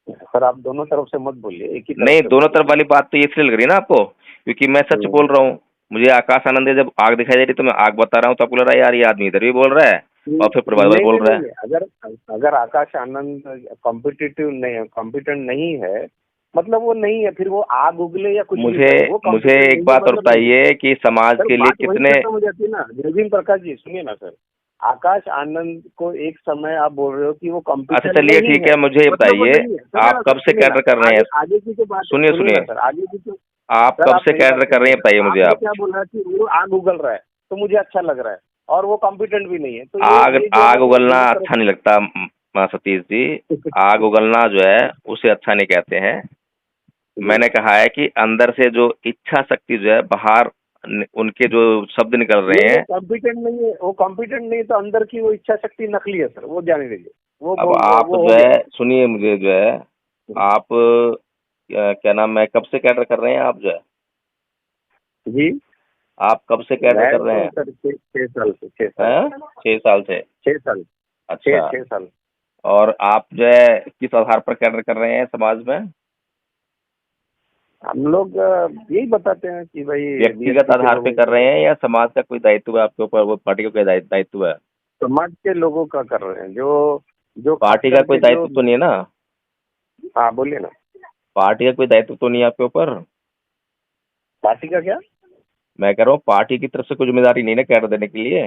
सर, आप दोनों तरफ से मत बोलिए, एक ही तरफ नहीं, से दोनों बोलिए। तरफ वाली बात तो ये इसलिए लग रही है ना आपको, क्योंकि मैं सच हम्म बोल रहा हूँ। मुझे आकाश आनंद है, जब आग दिखाई दे रही तो मैं आग बता रहा हूँ, तो आपको लग रहा है यार ये आदमी इधर भी बोल रहा है और फिर परिवार नहीं बोल नहीं रहा नहीं है। नहीं, अगर अगर आकाश आनंद कॉम्पिटिटिव नहीं है, कॉम्पिटेंट नहीं है, मतलब वो नहीं है, फिर वो आग उगले या कुछ भी मुझे करे, वो मुझे कॉम्पिटेंट एक नहीं है बात और मतलब नहीं है। बताइए कि समाज सर के लिए बात वहीं कितने, खत्म हो जाती है ना। जयवीन प्रकाश जी सुनिए ना सर। आकाश आनंद को एक समय आप बोल रहे हो कि वो अच्छा कॉम्पिटेंट चलिए नहीं ठीक है, है, मुझे ये मतलब वो बताइए, नहीं है। सुनिए आप ना सर, कब से सुनिए ना। कैडर कर रहे हैं? आगे आगे की जो बात है, सुनिए सुनिए ना सुनिए, सर, आगे की जो। आप सर कब आप से मेरी बात कैडर कर रहे सुनिए हैं बताइए ना। मुझे आपने आप। क्या बोला कि वो आग उगल रहा है, तो मुझे अच्छा लग रहा है, और वो कॉम्पिटेंट भी नहीं है, तो आग ये जो है आग वो उगलना दोनों अच्छा नहीं लगता सतीश जी। आग उगलना जो है उसे अच्छा नहीं कहते हैं। जी। मैंने कहा है कि अंदर से जो इच्छा शक्ति जो है बाहर, उनके जो शब्द निकल रहे नहीं, वो हैं। कॉम्पिटेंट नहीं है, वो कॉम्पिटेंट नहीं है, तो अंदर की वो इच्छा शक्ति नकली है सर, वो जाने दीजिए। अब आप वो हो जो गया। है सुनिए मुझे जो है, आप क्या नाम है, कब से कैडर कर रहे हैं आप जो है, जी। आप कब से कैडर मैं कर रहे तो हैं? सर 6 साल से, 6 साल हैं? से। 6 साल से? 6 साल। छः अच्छा। 6 साल। और आप जो है किस आधार पर कैडर कर रहे हैं समाज में? हम लोग यही बताते हैं कि भाई व्यक्तिगत बीएसपी के आधार पे लोगों कर को। रहे हैं या समाज का कोई दायित्व है आपके ऊपर, वो पार्टी का कोई दायित्व है? समाज के लोगों का कर रहे हैं, जो जो खास पार्टी का कोई करके जो। दायित्व तो नहीं है ना? हाँ बोलिए ना। पार्टी का कोई दायित्व तो नहीं है आपके ऊपर? पार्टी का क्या? मैं कह रहा हूँ पार्टी की तरफ से कोई जिम्मेदारी नहीं ना कैडर देने के लिए।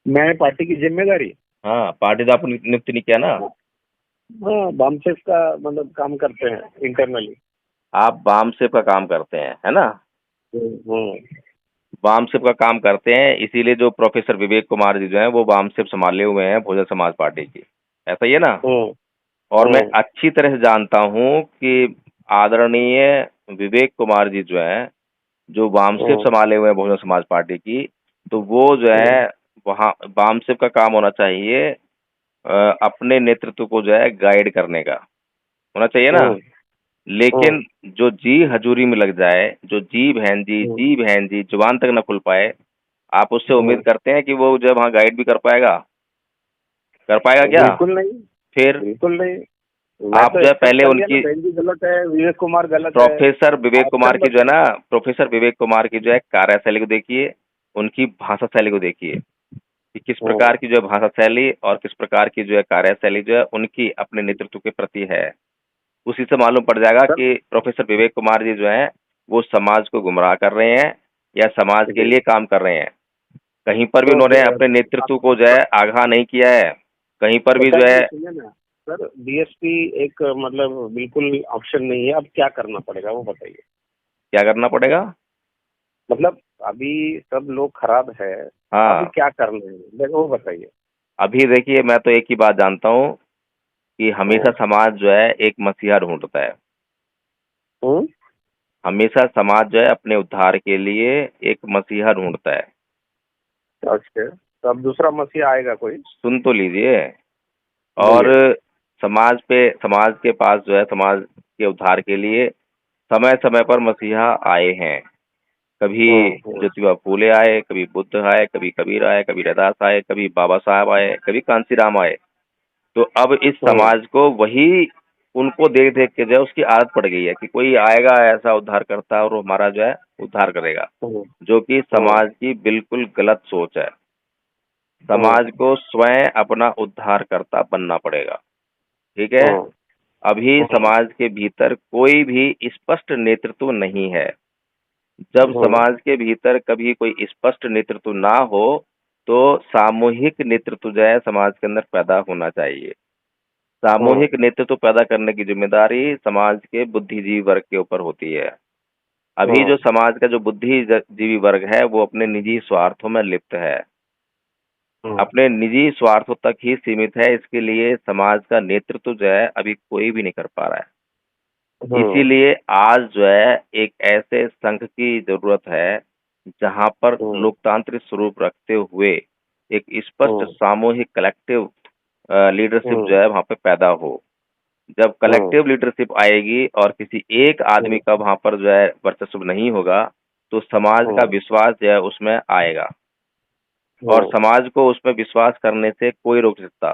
मैं पार्टी की जिम्मेदारी। हाँ, पार्टी तो आपको नियुक्त नहीं किया ना। हाँ, बामसेफ का मतलब काम करते हैं इंटरनली। आप बामसेफ का काम करते हैं, है ना? हम्म। बामसेफ का काम करते हैं, इसीलिए जो प्रोफेसर विवेक कुमार जी जो हैं वो बामसेफ संभाले हुए हैं बहुजन समाज पार्टी की, ऐसा ही है ना? हम्म। और मैं हम्म। अच्छी तरह से जानता हूं कि आदरणीय विवेक कुमार जी जो हैं, जो वामसिफ हम्म। संभाले हुए हैं बहुजन समाज पार्टी की, तो वो जो हम्म। है वहाँ वामसिफ का काम होना चाहिए अपने नेतृत्व को जो है गाइड करने का, होना चाहिए ना। हम्म। हम्म। लेकिन जो जी हजूरी में लग जाए, जो हम्म। जी बहन जी जुबान तक न खुल पाए, आप उससे उम्मीद हम्म। करते हैं कि वो जब वहाँ गाइड भी कर पाएगा क्या? बिल्कुल नहीं। फिर बिल्कुल नहीं। मैं आप तो जो है एक्सेप्ट पहले कर लिया ना, उनकी बहन जी गलत है, विवेक कुमार गलत है। प्रोफेसर विवेक कुमार ऑप्शन की जो है बताइए। ना, प्रोफेसर विवेक कुमार की जो है कार्यशैली को देखिए, उनकी भाषा शैली को देखिए कि किस हम्म। प्रकार की जो है भाषा शैली और किस प्रकार की जो है कार्यशैली जो है उनकी अपने नेतृत्व के प्रति है। उसी से मालूम पड़ जाएगा सर कि प्रोफेसर विवेक कुमार जी जो है वो समाज को गुमराह कर रहे हैं या समाज के जी। लिए काम कर रहे हैं। कहीं पर भी तो उन्होंने अपने नेतृत्व को जो है आगाह नहीं किया है, कहीं पर भी जो है। बताइए, सुनिए ना। सर डीएसपी एक मतलब बिल्कुल ऑप्शन नहीं है, अब क्या करना पड़ेगा वो बताइए। क्या करना पड़ेगा? मतलब अभी सब लोग खराब है, अभी हाँ, क्या करना है देखो वो बताइए। अभी देखिए मैं तो एक ही बात जानता हूँ कि हमेशा हम्म। समाज जो है एक मसीहा ढूंढता है। हम्म। हमेशा समाज जो है अपने उद्धार के लिए एक मसीहा ढूंढता है। अच्छा, तो अब दूसरा मसीहा आएगा कोई? सुन तो लीजिए। और बोलिए ना। समाज के पास जो है समाज के उद्धार के लिए समय समय पर मसीहा आए हैं। कभी हम्म। ज्योतिबा फूले आए, कभी बुद्ध आए, कभी कबीर आए, कभी रैदास आए, कभी बाबा साहब आए, कभी कांसीराम आए। तो अब इस हम्म। समाज को वही उनको देख देख के जो है उसकी आदत पड़ गई है कि कोई आएगा ऐसा उद्धार करता और वो हमारा जो है उद्धार करेगा, हम्म। जो कि हम्म। समाज की बिल्कुल गलत सोच है। हम्म। समाज को स्वयं अपना उद्धारकर्ता बनना पड़ेगा। ठीक है? हम्म। अभी हम्म। समाज के भीतर कोई भी स्पष्ट नेतृत्व नहीं है। जब हम्म। समाज के भीतर कभी कोई स्पष्ट नेतृत्व ना हो तो सामूहिक नेतृत्व जो है समाज के अंदर पैदा होना चाहिए। हम्म। सामूहिक नेतृत्व पैदा करने की जिम्मेदारी समाज के बुद्धिजीवी वर्ग के ऊपर होती है। अभी जो हम्म। समाज का जो बुद्धिजीवी वर्ग है वो अपने निजी स्वार्थों में लिप्त है, हम्म। अपने निजी स्वार्थों तक ही सीमित है। इसके लिए समाज का नेतृत्व जो है अभी कोई भी नहीं कर पा रहा है। हम्म। इसीलिए आज जो है एक ऐसे संघ की जरूरत है जहां पर हम्म। लोकतांत्रिक स्वरूप रखते हुए एक स्पष्ट हम्म। सामूहिक कलेक्टिव लीडरशिप हम्म। जो है वहां पे पैदा हो। जब हम्म। कलेक्टिव लीडरशिप आएगी और किसी एक आदमी हम्म। का वहां पर जो है वर्चस्व नहीं होगा तो समाज का हम्म। विश्वास जो है उसमें आएगा। और हम्म। समाज को उसमें विश्वास करने से कोई रोक नहीं सकता।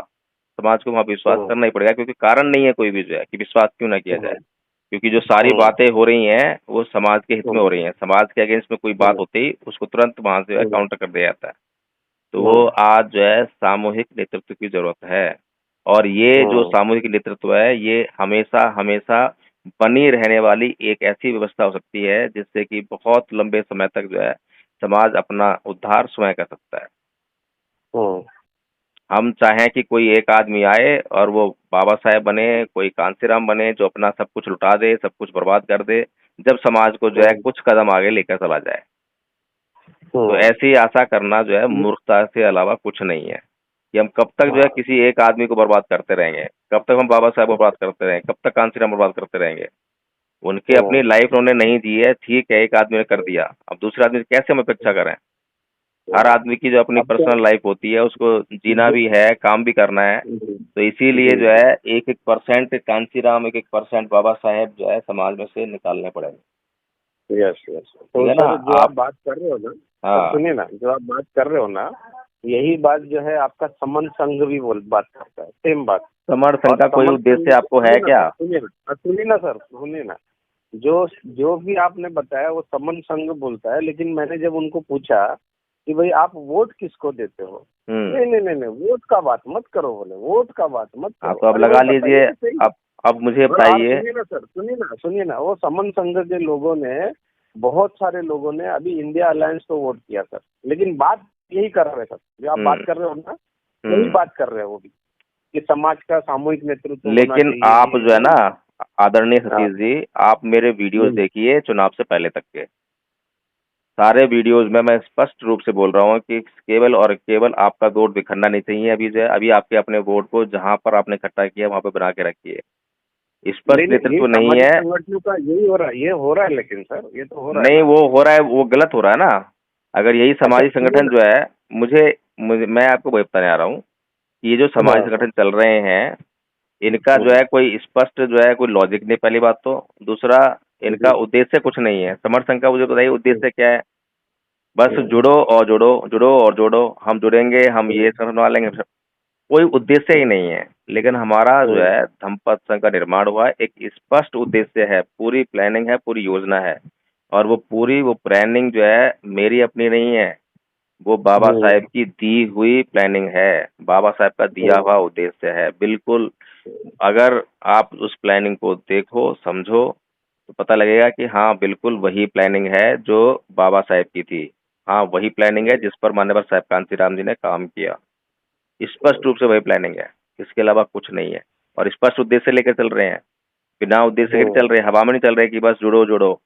समाज को वहां विश्वास हम्म। करना ही पड़ेगा, क्योंकि कारण नहीं है कोई भी जो है कि विश्वास क्यों ना किया जाए। हम्म। क्योंकि जो सारी हम्म। बातें हो रही हैं वो समाज के हित में हो रही हैं। समाज के अगेंस्ट में कोई बात हम्म। होती ही उसको तुरंत वहां से जो है हम्म। काउंटर कर दिया जाता है। तो वो हम्म। आज जो है सामूहिक नेतृत्व की जरूरत है। और ये जो हम्म। सामूहिक नेतृत्व है ये हमेशा हमेशा बनी रहने वाली एक ऐसी व्यवस्था हो सकती है जिससे कि बहुत लंबे समय तक जो है समाज अपना उद्धार स्वयं कर सकता है। हम्म। हम चाहें कि कोई एक आदमी आए और वो बाबा साहेब बने, कोई कांसीराम बने जो अपना सब कुछ लुटा दे, सब कुछ बर्बाद कर दे, जब समाज को जो है हम्म। कुछ कदम आगे लेकर चला जाए। तो हम्म। ऐसी आशा करना जो है मूर्खता से अलावा कुछ नहीं है। कि हम कब तक जो है हाँ। किसी एक आदमी को बर्बाद करते रहेंगे, कब तक हम बाबा साहेब को बर्बाद करते रहेंगे, कब तक कांसीराम बर्बाद करते रहेंगे। उनकी अपनी हम्म। लाइफ उन्होंने नहीं दी है, ठीक है, एक आदमी ने कर दिया, अब दूसरे आदमी से कैसे हम अपेक्षा करें। हर हम्म। आदमी की जो अपनी अब क्या? पर्सनल लाइफ होती है उसको जीना भी है, काम भी करना है। जी। तो इसीलिए जी। जो है 1-1% कांसीराम, 1-1% बाबा साहेब जो है समाज में से निकालने पड़ेंगे। यस यस, ठीक तो है ना? सर जो आप आप बात कर रहे हो ना, सर हाँ, सुनिए ना, जो आप बात कर रहे हो ना, यही बात जो है आपका समन संघ भी बोल बात करता है, सेम बात। समर्थन और का कोई समन संघ, उद्देश्य आपको है सुनिए ना क्या? सर, सुनिए ना, सुनिए ना सर, सुनिए ना। जो जो भी आपने बताया वो समन संघ बोलता है, लेकिन मैंने जब उनको पूछा कि भाई आप वोट किसको देते हो। नहीं नहीं नहीं नहीं, वोट का बात मत करो, बोले वोट का बात मत हाँ करो। तो अब अरे लगा भाई लीजिए। बताइए तो सही। अब मुझे और बताइए। सुनिए ना सर, सुनिए ना, वो समन संघ के लोगों ने, बहुत सारे लोगों ने अभी इंडिया अलायंस को वोट किया सर, लेकिन बात यही कर रहे हैं सर, जो आप बात कर रहे हो ना, यही बात कर रहे हैं वो भी, कि समाज का सामूहिक नेतृत्व होना लेकिन चाहिए, आप ये जो है वही ना, ना। आदरणीय हाँ। सतीश जी, आप मेरे वीडियोस हम्म। देखिए चुनाव से पहले तक के सारे वीडियोस में मैं स्पष्ट रूप से बोल रहा हूँ कि केवल और केवल आपका वोट बिखरना नहीं चाहिए। अभी जो है, अभी आपके अपने वोट को जहां पर आपने इकट्ठा किया वहां पे बना के रखिए। नहीं स्पष्ट नहीं, ये नेतृत्व नहीं सामाजिक है। संगठनों का यही हो रहा है, ये हो रहा है, लेकिन सर ये तो हो रहा है नहीं, ना। वो हो रहा है, वो गलत हो रहा है ना। अगर यही अच्छा सामाजिक सुनिए संगठन ना। जो है, मुझे मुझे मैं आपको वही बताने आ रहा हूँ कि ये जो हाँ सामाजिक हाँ। संगठन चल रहे हैं, इनका जो हम्म। है कोई स्पष्ट जो है कोई लॉजिक नहीं, पहली बात तो। दूसरा, इनका हम्म। उद्देश्य कुछ नहीं है। समर संघ का मुझे बताइए हम्म। उद्देश्य क्या है? बस हम्म। जुड़ो और जुड़ो, जुड़ो और जोड़ो, हम जुड़ेंगे, हम हम्म। ये संगठन बना लेंगे। कोई उद्देश्य ही हम्म। नहीं है। लेकिन हमारा जो हम्म। है धम्मपद संघ का निर्माण हुआ है, एक स्पष्ट उद्देश्य है, पूरी प्लानिंग है, पूरी योजना है। और वो प्लानिंग जो है मेरी अपनी नहीं है, वो बाबा साहेब की दी हुई प्लानिंग है, बाबा साहेब का दिया हम्म। हुआ उद्देश्य है, बिल्कुल। अगर आप उस प्लानिंग को देखो, समझो, तो पता लगेगा कि हाँ बिल्कुल वही प्लानिंग है जो बाबा साहेब की थी। हाँ वही प्लानिंग है जिस पर मान्यवर साहब कांशीराम जी ने काम किया। स्पष्ट रूप से वही प्लानिंग है, इसके अलावा कुछ नहीं है। और स्पष्ट उद्देश्य लेकर चल रहे हैं, बिना उद्देश्य के नहीं चल हम्म। रहे, हवा में नहीं चल रहे कि बस जुड़ो जुड़ो।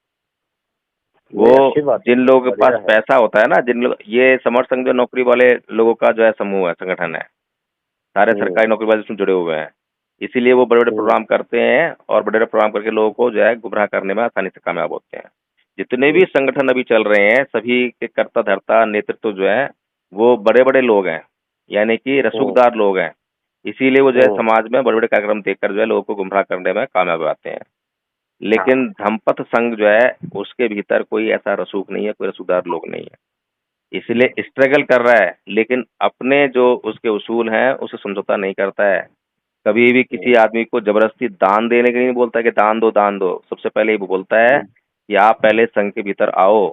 वो नहीं, अच्छी बात है जिन सर, लोगों के पास बढ़िया है। पैसा होता है ना, जिन लोग, ये समर संघ जो नौकरी वाले लोगों का जो है समूह है, संगठन है, सारे हम्म। सरकारी नौकरी वाले इसमें जुड़े हुए हैं। इसीलिए वो बड़े बड़े हम्म। प्रोग्राम करते हैं और बड़े बड़े प्रोग्राम करके लोगों को जो है गुमराह करने में आसानी से कामयाब होते हैं। जितने भी हम्म। संगठन अभी चल रहे हैं, सभी के कर्ता धर्ता नेतृत्व जो है वो बड़े बड़े लोग हैं, यानी कि हम्म। रसूखदार लोग हैं। इसीलिए वो जो है हम्म। समाज में बड़े बड़े कार्यक्रम देखकर जो है लोगों को गुमराह करने में कामयाब आते हैं। हाँ। लेकिन धम्मपथ संघ जो है उसके भीतर कोई ऐसा रसूख नहीं है, कोई रसूखदार लोग नहीं है। इसलिए स्ट्रगल कर रहा है, लेकिन अपने जो उसके उसूल हैं उसे समझौता नहीं करता है। कभी भी किसी हम्म। आदमी को जबरदस्ती दान देने के लिए नहीं बोलता कि दान दो दान दो। सबसे पहले वो बोलता है हम्म। कि आप पहले संघ के भीतर आओ,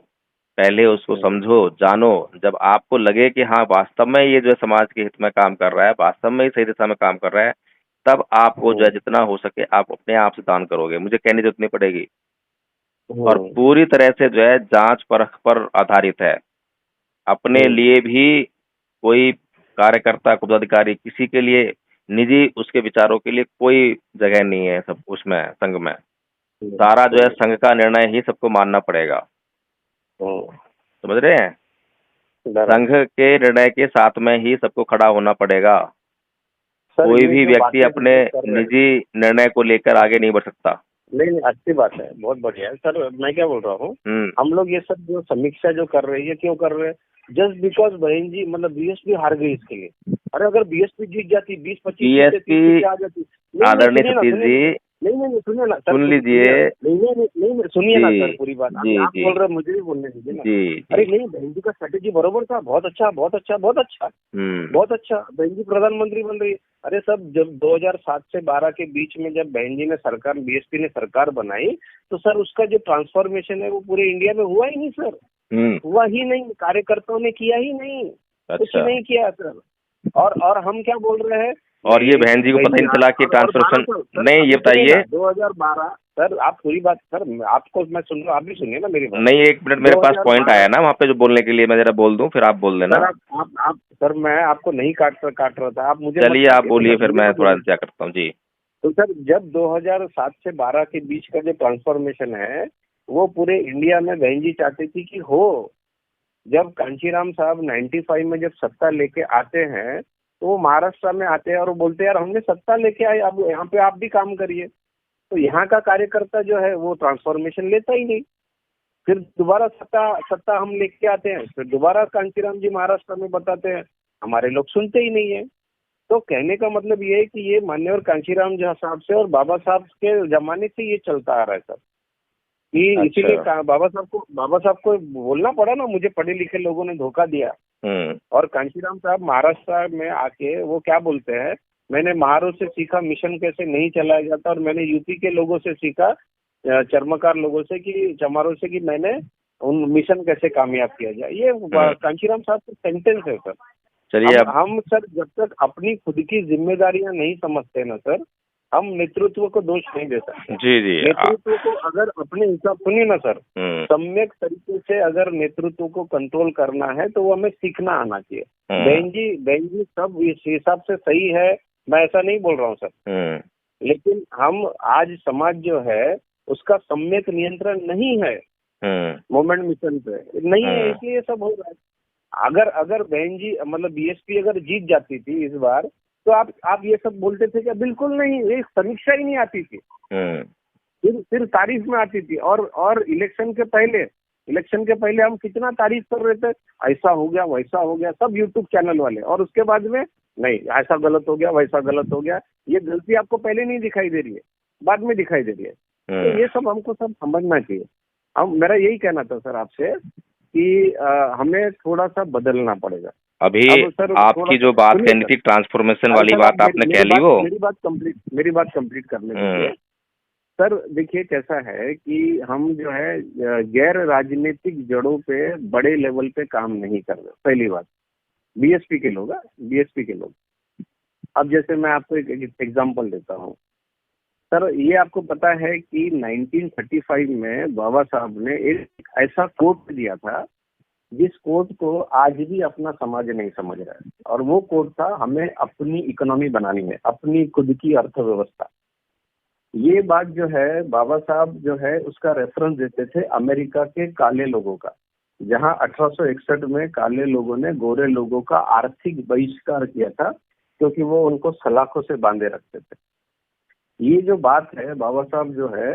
पहले उसको हम्म। समझो, जानो। जब आपको लगे कि हाँ वास्तव में ये जो है समाज के हित में काम कर रहा है, वास्तव में ही सही दिशा में काम कर रहा है, तब आपको जो है हम्म। जितना हो सके आप अपने आप से दान करोगे, मुझे कहने की जरूरत नहीं पड़ेगी। और हम्म। पूरी तरह से जो है जांच परख पर आधारित है। अपने हम्म। लिए भी कोई कार्यकर्ता, पदाधिकारी, किसी के लिए निजी उसके विचारों के लिए कोई जगह नहीं है सब उसमें, संघ में। सारा जो है हम्म। संघ का निर्णय ही सबको मानना पड़ेगा। हम्म। समझ रहे हैं? संघ बराबर। के निर्णय के साथ में ही सबको खड़ा होना पड़ेगा। सर कोई ये भी जो व्यक्ति बातें हम अपने लोग कर रहे हैं, निजी निर्णय को लेकर आगे नहीं बढ़ सकता। नहीं नहीं, अच्छी बात है, बहुत बढ़िया है सर। मैं क्या बोल रहा हूँ, हम्म। हम लोग ये सब जो समीक्षा जो कर रहे हैं, क्यों कर रहे हैं? जस्ट बिकॉज बहन जी, मतलब बीएसपी हार गई इसके लिए। अरे अगर बीएसपी जीत जाती, 20-25 सीटें, 30 बीएसपी, सीटें आ जाती। नहीं नहीं, आदरणीय सुनिए ना, सतीश सुनिए जी, ना। नहीं नहीं नहीं, सुनिए ना सर, सुन सुनिए ना। लीजिए। नहीं नहीं नहीं नहीं नहीं, सुनिए ना जी सर, पूरी बात जी अभी आप जी बोल रहे हैं, मुझे भी बोलने दीजिए ना। जी अरे जी। नहीं, बहन जी का स्ट्रेटेजी बरोबर था, बहुत अच्छा, बहुत अच्छा, बहुत अच्छा। हम्म। बहुत अच्छा, बहन जी प्रधानमंत्री बन रही है। अरे सब, जब 2007 से 12 के बीच में जब बहन जी ने सरकार, बीएसपी ने सरकार बनाई, तो सर उसका जो ट्रांसफॉर्मेशन है वो पूरे इंडिया में हुआ ही नहीं सर। हम्म। हुआ ही नहीं, कार्यकर्ताओं ने किया ही नहीं, कुछ अच्छा। नहीं किया सर। और हम क्या बोल रहे हैं? और ये नहीं बहन जी को बहन पता ही जी, नहीं चला कि और 12 ट्रांसफॉर्मेशन। साल सर, नहीं, ये अभी सुनिए बताइए। ना, 2012 सर, आप पूरी बात सर, आपको मैं सुन रहा हूँ, आप भी सुनिए ना मेरी बात। नहीं, एक मिनट, मेरे पास पॉइंट 2012 आया ना वहाँ पे जो बोलने के लिए, मैं जरा बोल दूं फिर आप बोल देना। सर, आप सर, मैं आपको नहीं काट रहा था, आप मुझे मत चलिए आप काटिए, बोलिए, मतलब फिर मुझे मैं मत थोड़ा बोलिए। इंतजार करता हूँ जी। तो सर जब 2007 से 12 के बीच का जो ट्रांसफॉर्मेशन है, वो पूरे इंडिया में बहन जी चाहती थी कि हो। जब कांशीराम साहब 95 में जब सत्ता लेके आते हैं, तो वो महाराष्ट्र में आते हैं और वो बोलते हैं यार हमने सत्ता लेके आए, अब यहाँ पे आप भी काम करिए। तो यहाँ का कार्यकर्ता जो है वो ट्रांसफॉर्मेशन लेता ही नहीं। फिर दोबारा सत्ता सत्ता हम लेके आते हैं, फिर दोबारा कांशीराम जी महाराष्ट्र में बताते हैं, हमारे लोग सुनते ही नहीं है। तो कहने का मतलब ये है कि ये मान्यवर कांशीराम जी साहब से और बाबा साहब के जमाने से ये चलता आ रहा है सर। कि इसीलिए अच्छा। बाबा साहब को बोलना पड़ा ना, मुझे पढ़े लिखे लोगों ने धोखा दिया। हम्म। और कांशीराम साहब महाराष्ट्र में आके वो क्या बोलते हैं, मैंने महारों से सीखा मिशन कैसे नहीं चलाया जाता, और मैंने यूपी के लोगों से सीखा, चर्मकार लोगों से, कि चमारों से, कि मैंने उन मिशन कैसे कामयाब किया जाए, ये कांशीराम साहब का सेंटेंस है सर। चलिए हम सर जब तक अपनी खुद की जिम्मेदारियां नहीं समझते ना सर, हम नेतृत्व को दोष नहीं दे सकते। जी जी नेतृत्व को अगर अपने हिसाब, सुनिए ना सर, सम्यक तरीके से अगर नेतृत्व को कंट्रोल करना है तो वो हमें सीखना आना चाहिए। बहन जी सब इस हिसाब से सही है, मैं ऐसा नहीं बोल रहा हूँ सर, लेकिन हम आज समाज जो है उसका सम्यक नियंत्रण नहीं है मूवमेंट मिशन पे, नहीं है, इसलिए सब हो रहा है। अगर बहन जी मतलब बीएसपी अगर जीत जाती थी इस बार, तो आप ये सब बोलते थे क्या? बिल्कुल नहीं, ये समीक्षा ही नहीं आती थी, फिर तारीफ में आती थी। और इलेक्शन के पहले हम कितना तारीफ कर रहे थे, ऐसा हो गया वैसा हो गया, सब यूट्यूब चैनल वाले, और उसके बाद में नहीं, ऐसा गलत हो गया वैसा गलत हो गया। ये गलती आपको पहले नहीं दिखाई दे रही है, बाद में दिखाई दे रही है। तो ये सब हमको सब समझना चाहिए। मेरा यही कहना था सर आपसे कि हमें थोड़ा सा बदलना पड़ेगा। अभी आपकी जो बात कहनी थी ट्रांसफॉर्मेशन वाली बात आपने कह ली, वो मेरी बात कंप्लीट करने दीजिए सर। देखिए कैसा है कि हम जो है गैर राजनीतिक जड़ों पे बड़े लेवल पे काम नहीं कर रहे। पहली बात, बीएसपी के लोग। अब जैसे मैं आपको एक एग्जांपल देता हूँ सर, ये आपको पता है कि 1935 में बाबा साहब ने एक ऐसा कोट दिया था जिस कोट को आज भी अपना समाज नहीं समझ रहा है, और वो कोट था, हमें अपनी इकोनॉमी बनानी है, अपनी खुद की अर्थव्यवस्था। ये बात जो है बाबा साहब जो है उसका रेफरेंस देते थे अमेरिका के काले लोगों का, जहां 1861 में काले लोगों ने गोरे लोगों का आर्थिक बहिष्कार किया था क्योंकि वो उनको सलाखों से बांधे रखते थे। ये जो बात है बाबा साहब जो है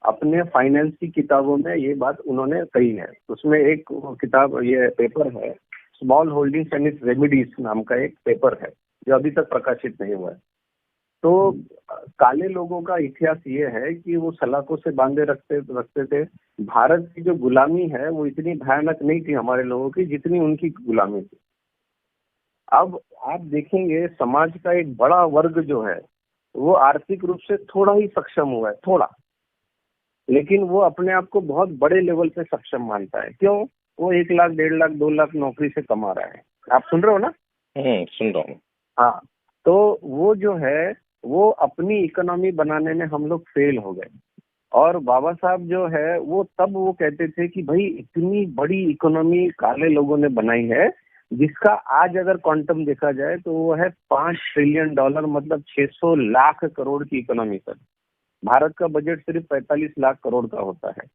अपने फाइनेंस की किताबों में ये बात उन्होंने कही है। उसमें एक किताब, ये पेपर है, small holdings and it's remedies नाम का एक पेपर है जो अभी तक प्रकाशित नहीं हुआ है। तो काले लोगों का इतिहास ये है कि वो सलाखों से बांधे रखते थे। भारत की जो गुलामी है वो इतनी भयानक नहीं थी हमारे लोगों की जितनी उनकी गुलामी थी। अब आप देखेंगे समाज का एक बड़ा वर्ग जो है वो आर्थिक रूप से थोड़ा ही सक्षम हुआ है, थोड़ा, लेकिन वो अपने आप को बहुत बड़े लेवल पे सक्षम मानता है। क्यों? वो 1 लाख 1.5 लाख 2 लाख नौकरी से कमा रहा है। आप सुन रहे हो ना? सुन रहा हूँ। हाँ, तो वो जो है वो अपनी इकोनॉमी बनाने में हम लोग फेल हो गए। और बाबा साहब जो है वो तब वो कहते थे कि भाई इतनी बड़ी इकोनॉमी काले लोगों ने बनाई है जिसका आज अगर क्वांटम देखा जाए तो वो है $5 ट्रिलियन, मतलब 600 लाख करोड़ की इकोनॉमी सर। भारत का बजट सिर्फ 45 लाख करोड़ का होता है।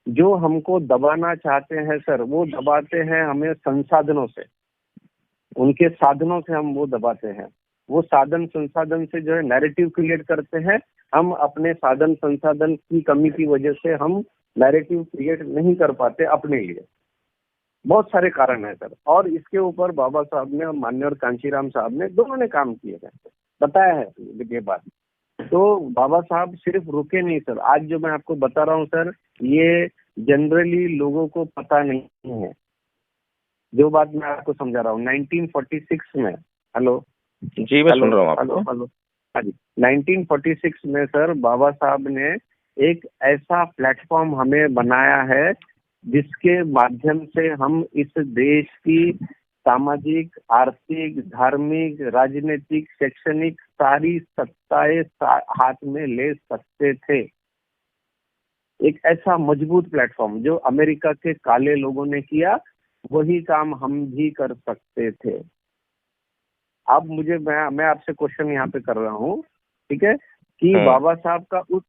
जो हमको दबाना चाहते हैं सर, वो दबाते हैं हमें संसाधनों से, उनके साधनों से हम वो दबाते हैं। वो साधन संसाधन से जो है नैरेटिव क्रिएट करते हैं। हम अपने साधन संसाधन की कमी की वजह से हम नैरेटिव क्रिएट नहीं कर पाते अपने लिए। बहुत सारे कारण है सर, और इसके ऊपर बाबा साहब ने, माननीय कांशीराम साहब ने, दोनों ने काम किए हैं, बताया है ये बात। तो बाबा साहब सिर्फ रुके नहीं सर। आज जो मैं आपको बता रहा हूँ सर, ये जनरली लोगों को पता नहीं है। जो बात मैं आपको समझा रहा हूँ 1946 में, हेलो जी मैं सुन रहा हूँ आपको। हेलो हाँ जी, 1946 में सर बाबा साहब ने एक ऐसा प्लेटफॉर्म हमें बनाया है जिसके माध्यम से हम इस देश की सामाजिक, आर्थिक, धार्मिक, राजनीतिक, शैक्षणिक सारी सत्ताएं हाथ में ले सकते थे। एक ऐसा मजबूत प्लेटफॉर्म जो अमेरिका के काले लोगों ने किया, वही काम हम भी कर सकते थे। अब मैं आपसे क्वेश्चन यहाँ पे कर रहा हूँ, ठीक है, कि बाबा साहब का उस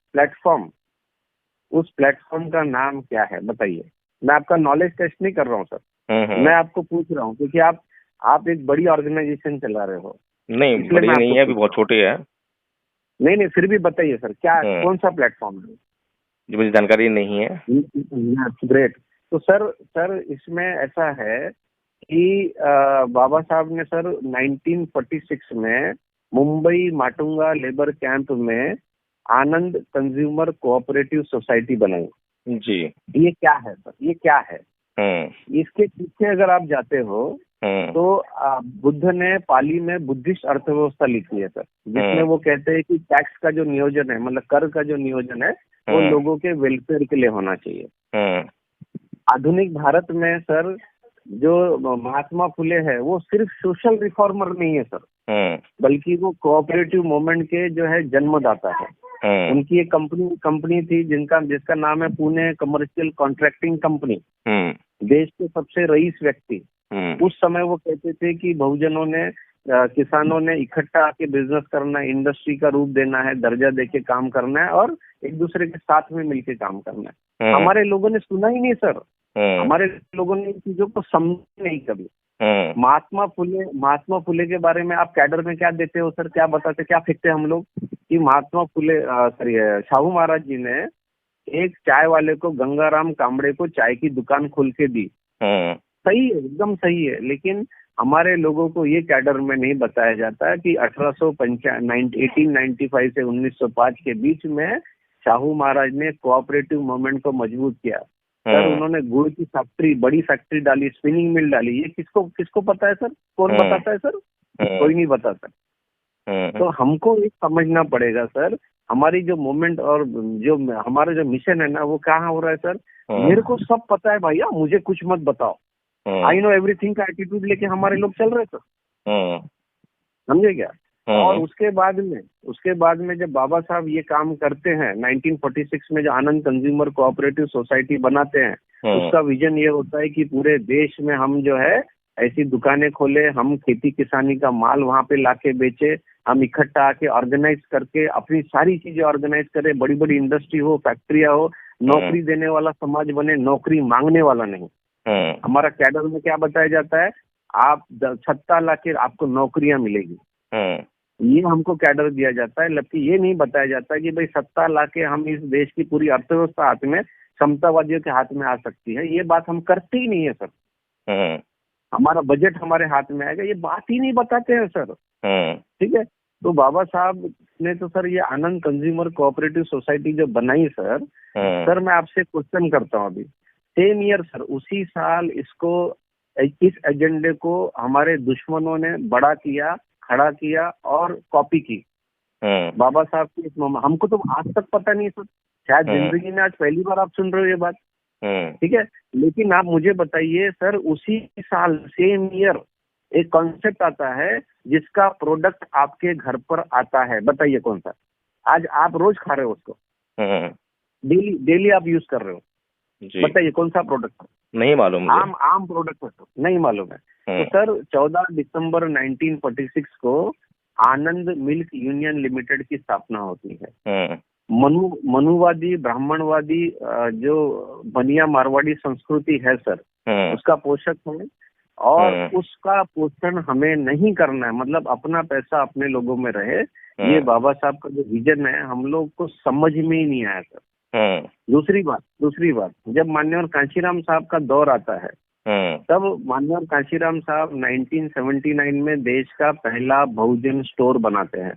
प्लेटफॉर्म का नाम क्या है बताइए। मैं आपका नॉलेज टेस्ट नहीं कर रहा हूँ सर, मैं आपको पूछ रहा हूँ क्योंकि आप एक बड़ी ऑर्गेनाइजेशन चला रहे हो। नहीं, बड़ी नहीं है, अभी बहुत छोटी है। नहीं, फिर भी बताइए सर, क्या कौन सा प्लेटफॉर्म है? जी मुझे जानकारी नहीं है। ग्रेट। तो सर इसमें ऐसा है कि बाबा साहब ने सर 1946 में मुंबई माटुंगा लेबर कैंप में आनंद कंज्यूमर कोऑपरेटिव सोसाइटी बनाई। जी, ये क्या है सर? ये क्या है? इसके पीछे अगर आप जाते हो तो बुद्ध ने पाली में बुद्धिस्ट अर्थव्यवस्था लिखी है सर, जिसमें वो कहते हैं कि टैक्स का जो नियोजन है, मतलब कर का जो नियोजन है, वो लोगों के वेलफेयर के लिए होना चाहिए। आधुनिक भारत में सर जो महात्मा फुले है वो सिर्फ सोशल रिफॉर्मर नहीं है सर, बल्कि वो कोऑपरेटिव मूवमेंट के जो है जन्मदाता है। उनकी एक कंपनी थी जिसका नाम है पुणे कमर्शियल कॉन्ट्रैक्टिंग कंपनी। देश के सबसे रईस व्यक्ति उस समय वो कहते थे कि बहुजनों ने किसानों ने इकट्ठा आके बिजनेस करना है, इंडस्ट्री का रूप देना है, दर्जा देके काम करना है और एक दूसरे के साथ में मिलके काम करना है। हमारे लोगों ने सुना ही नहीं सर, हमारे लोगों ने इन चीजों को समझा नहीं कभी। महात्मा फुले के बारे में आप कैडर में क्या देते हो सर, क्या बताते, क्या फेंकते हम लोग कि महात्मा फुले शाहू महाराज जी ने एक चाय वाले को, गंगाराम कामड़े को चाय की दुकान खोल के दी। सही है, एकदम सही है, लेकिन हमारे लोगों को ये कैडर में नहीं बताया जाता कि 1895 से 1905 के बीच में शाहू महाराज ने कोऑपरेटिव मूवमेंट को मजबूत किया। सर उन्होंने गुड़ की फैक्ट्री, बड़ी फैक्ट्री डाली, स्पिनिंग मिल डाली। ये किसको पता है सर? कौन बताता है सर? कोई नहीं बताता। तो हमको ये समझना पड़ेगा सर, हमारी जो मूवमेंट और जो हमारा जो मिशन है ना वो कहाँ हो रहा है सर। मेरे को सब पता है भैया, मुझे कुछ मत बताओ, आई नो एवरीथिंग का एटीट्यूड लेके हमारे लोग चल रहे सर, समझे क्या? और उसके बाद में जब बाबा साहब ये काम करते हैं 1946 में जो आनंद कंज्यूमर कोऑपरेटिव सोसाइटी बनाते हैं, उसका विजन ये होता है कि पूरे देश में हम जो है ऐसी दुकानें खोले, हम खेती किसानी का माल वहाँ पे लाके बेचे, हम इकट्ठा आके ऑर्गेनाइज करके अपनी सारी चीजें ऑर्गेनाइज करें, बड़ी बड़ी इंडस्ट्री हो, फैक्ट्रियां हो, नौकरी देने वाला समाज बने, नौकरी मांगने वाला नहीं। हमारा कैडर में क्या बताया जाता है, आप छत्ता लाके आपको नौकरियां मिलेगी, ये हमको कैडर दिया जाता है। जबकि ये नहीं बताया जाता कि भाई सत्ता लाके हम इस देश की पूरी अर्थव्यवस्था हाथ में, समतावादियों के हाथ में आ सकती है, ये बात हम करते ही नहीं है सर। हमारा बजट हमारे हाथ में आएगा, ये बात ही नहीं बताते हैं सर। ठीक है, तो बाबा साहब ने तो सर ये आनंद कंज्यूमर कोऑपरेटिव सोसाइटी जो बनाई सर, सर मैं आपसे क्वेश्चन करता हूँ अभी, 10 ईयर सर, उसी साल इस एजेंडे को हमारे दुश्मनों ने बड़ा किया, खड़ा किया और कॉपी की। बाबा साहब की हमको तो आज तक पता नहीं सर, शायद जिंदगी में आज पहली बार आप सुन रहे हो ये बात। ठीक है, लेकिन आप मुझे बताइए सर, उसी साल सेम ईयर एक कॉन्सेप्ट आता है जिसका प्रोडक्ट आपके घर पर आता है, बताइए कौन सा? आज आप रोज खा रहे हो उसको, डेली आप यूज कर रहे हो, बताइए कौन सा प्रोडक्ट है? नहीं मालूम, आम प्रोडक्ट है, तो नहीं मालूम है। तो सर 14 दिसंबर 1946 को आनंद मिल्क यूनियन लिमिटेड की स्थापना होती है। मनुवादी ब्राह्मणवादी जो बनिया मारवाड़ी संस्कृति है सर, उसका पोषक है और उसका पोषण हमें नहीं करना है, मतलब अपना पैसा अपने लोगों में रहे, ये बाबा साहब का जो विजन है हम लोग को समझ में ही नहीं आया सर। दूसरी बात, जब मान्यवर कांशीराम साहब का दौर आता है, तब मान्यवर कांशीराम साहब 1979 में देश का पहला बहुजन स्टोर बनाते हैं।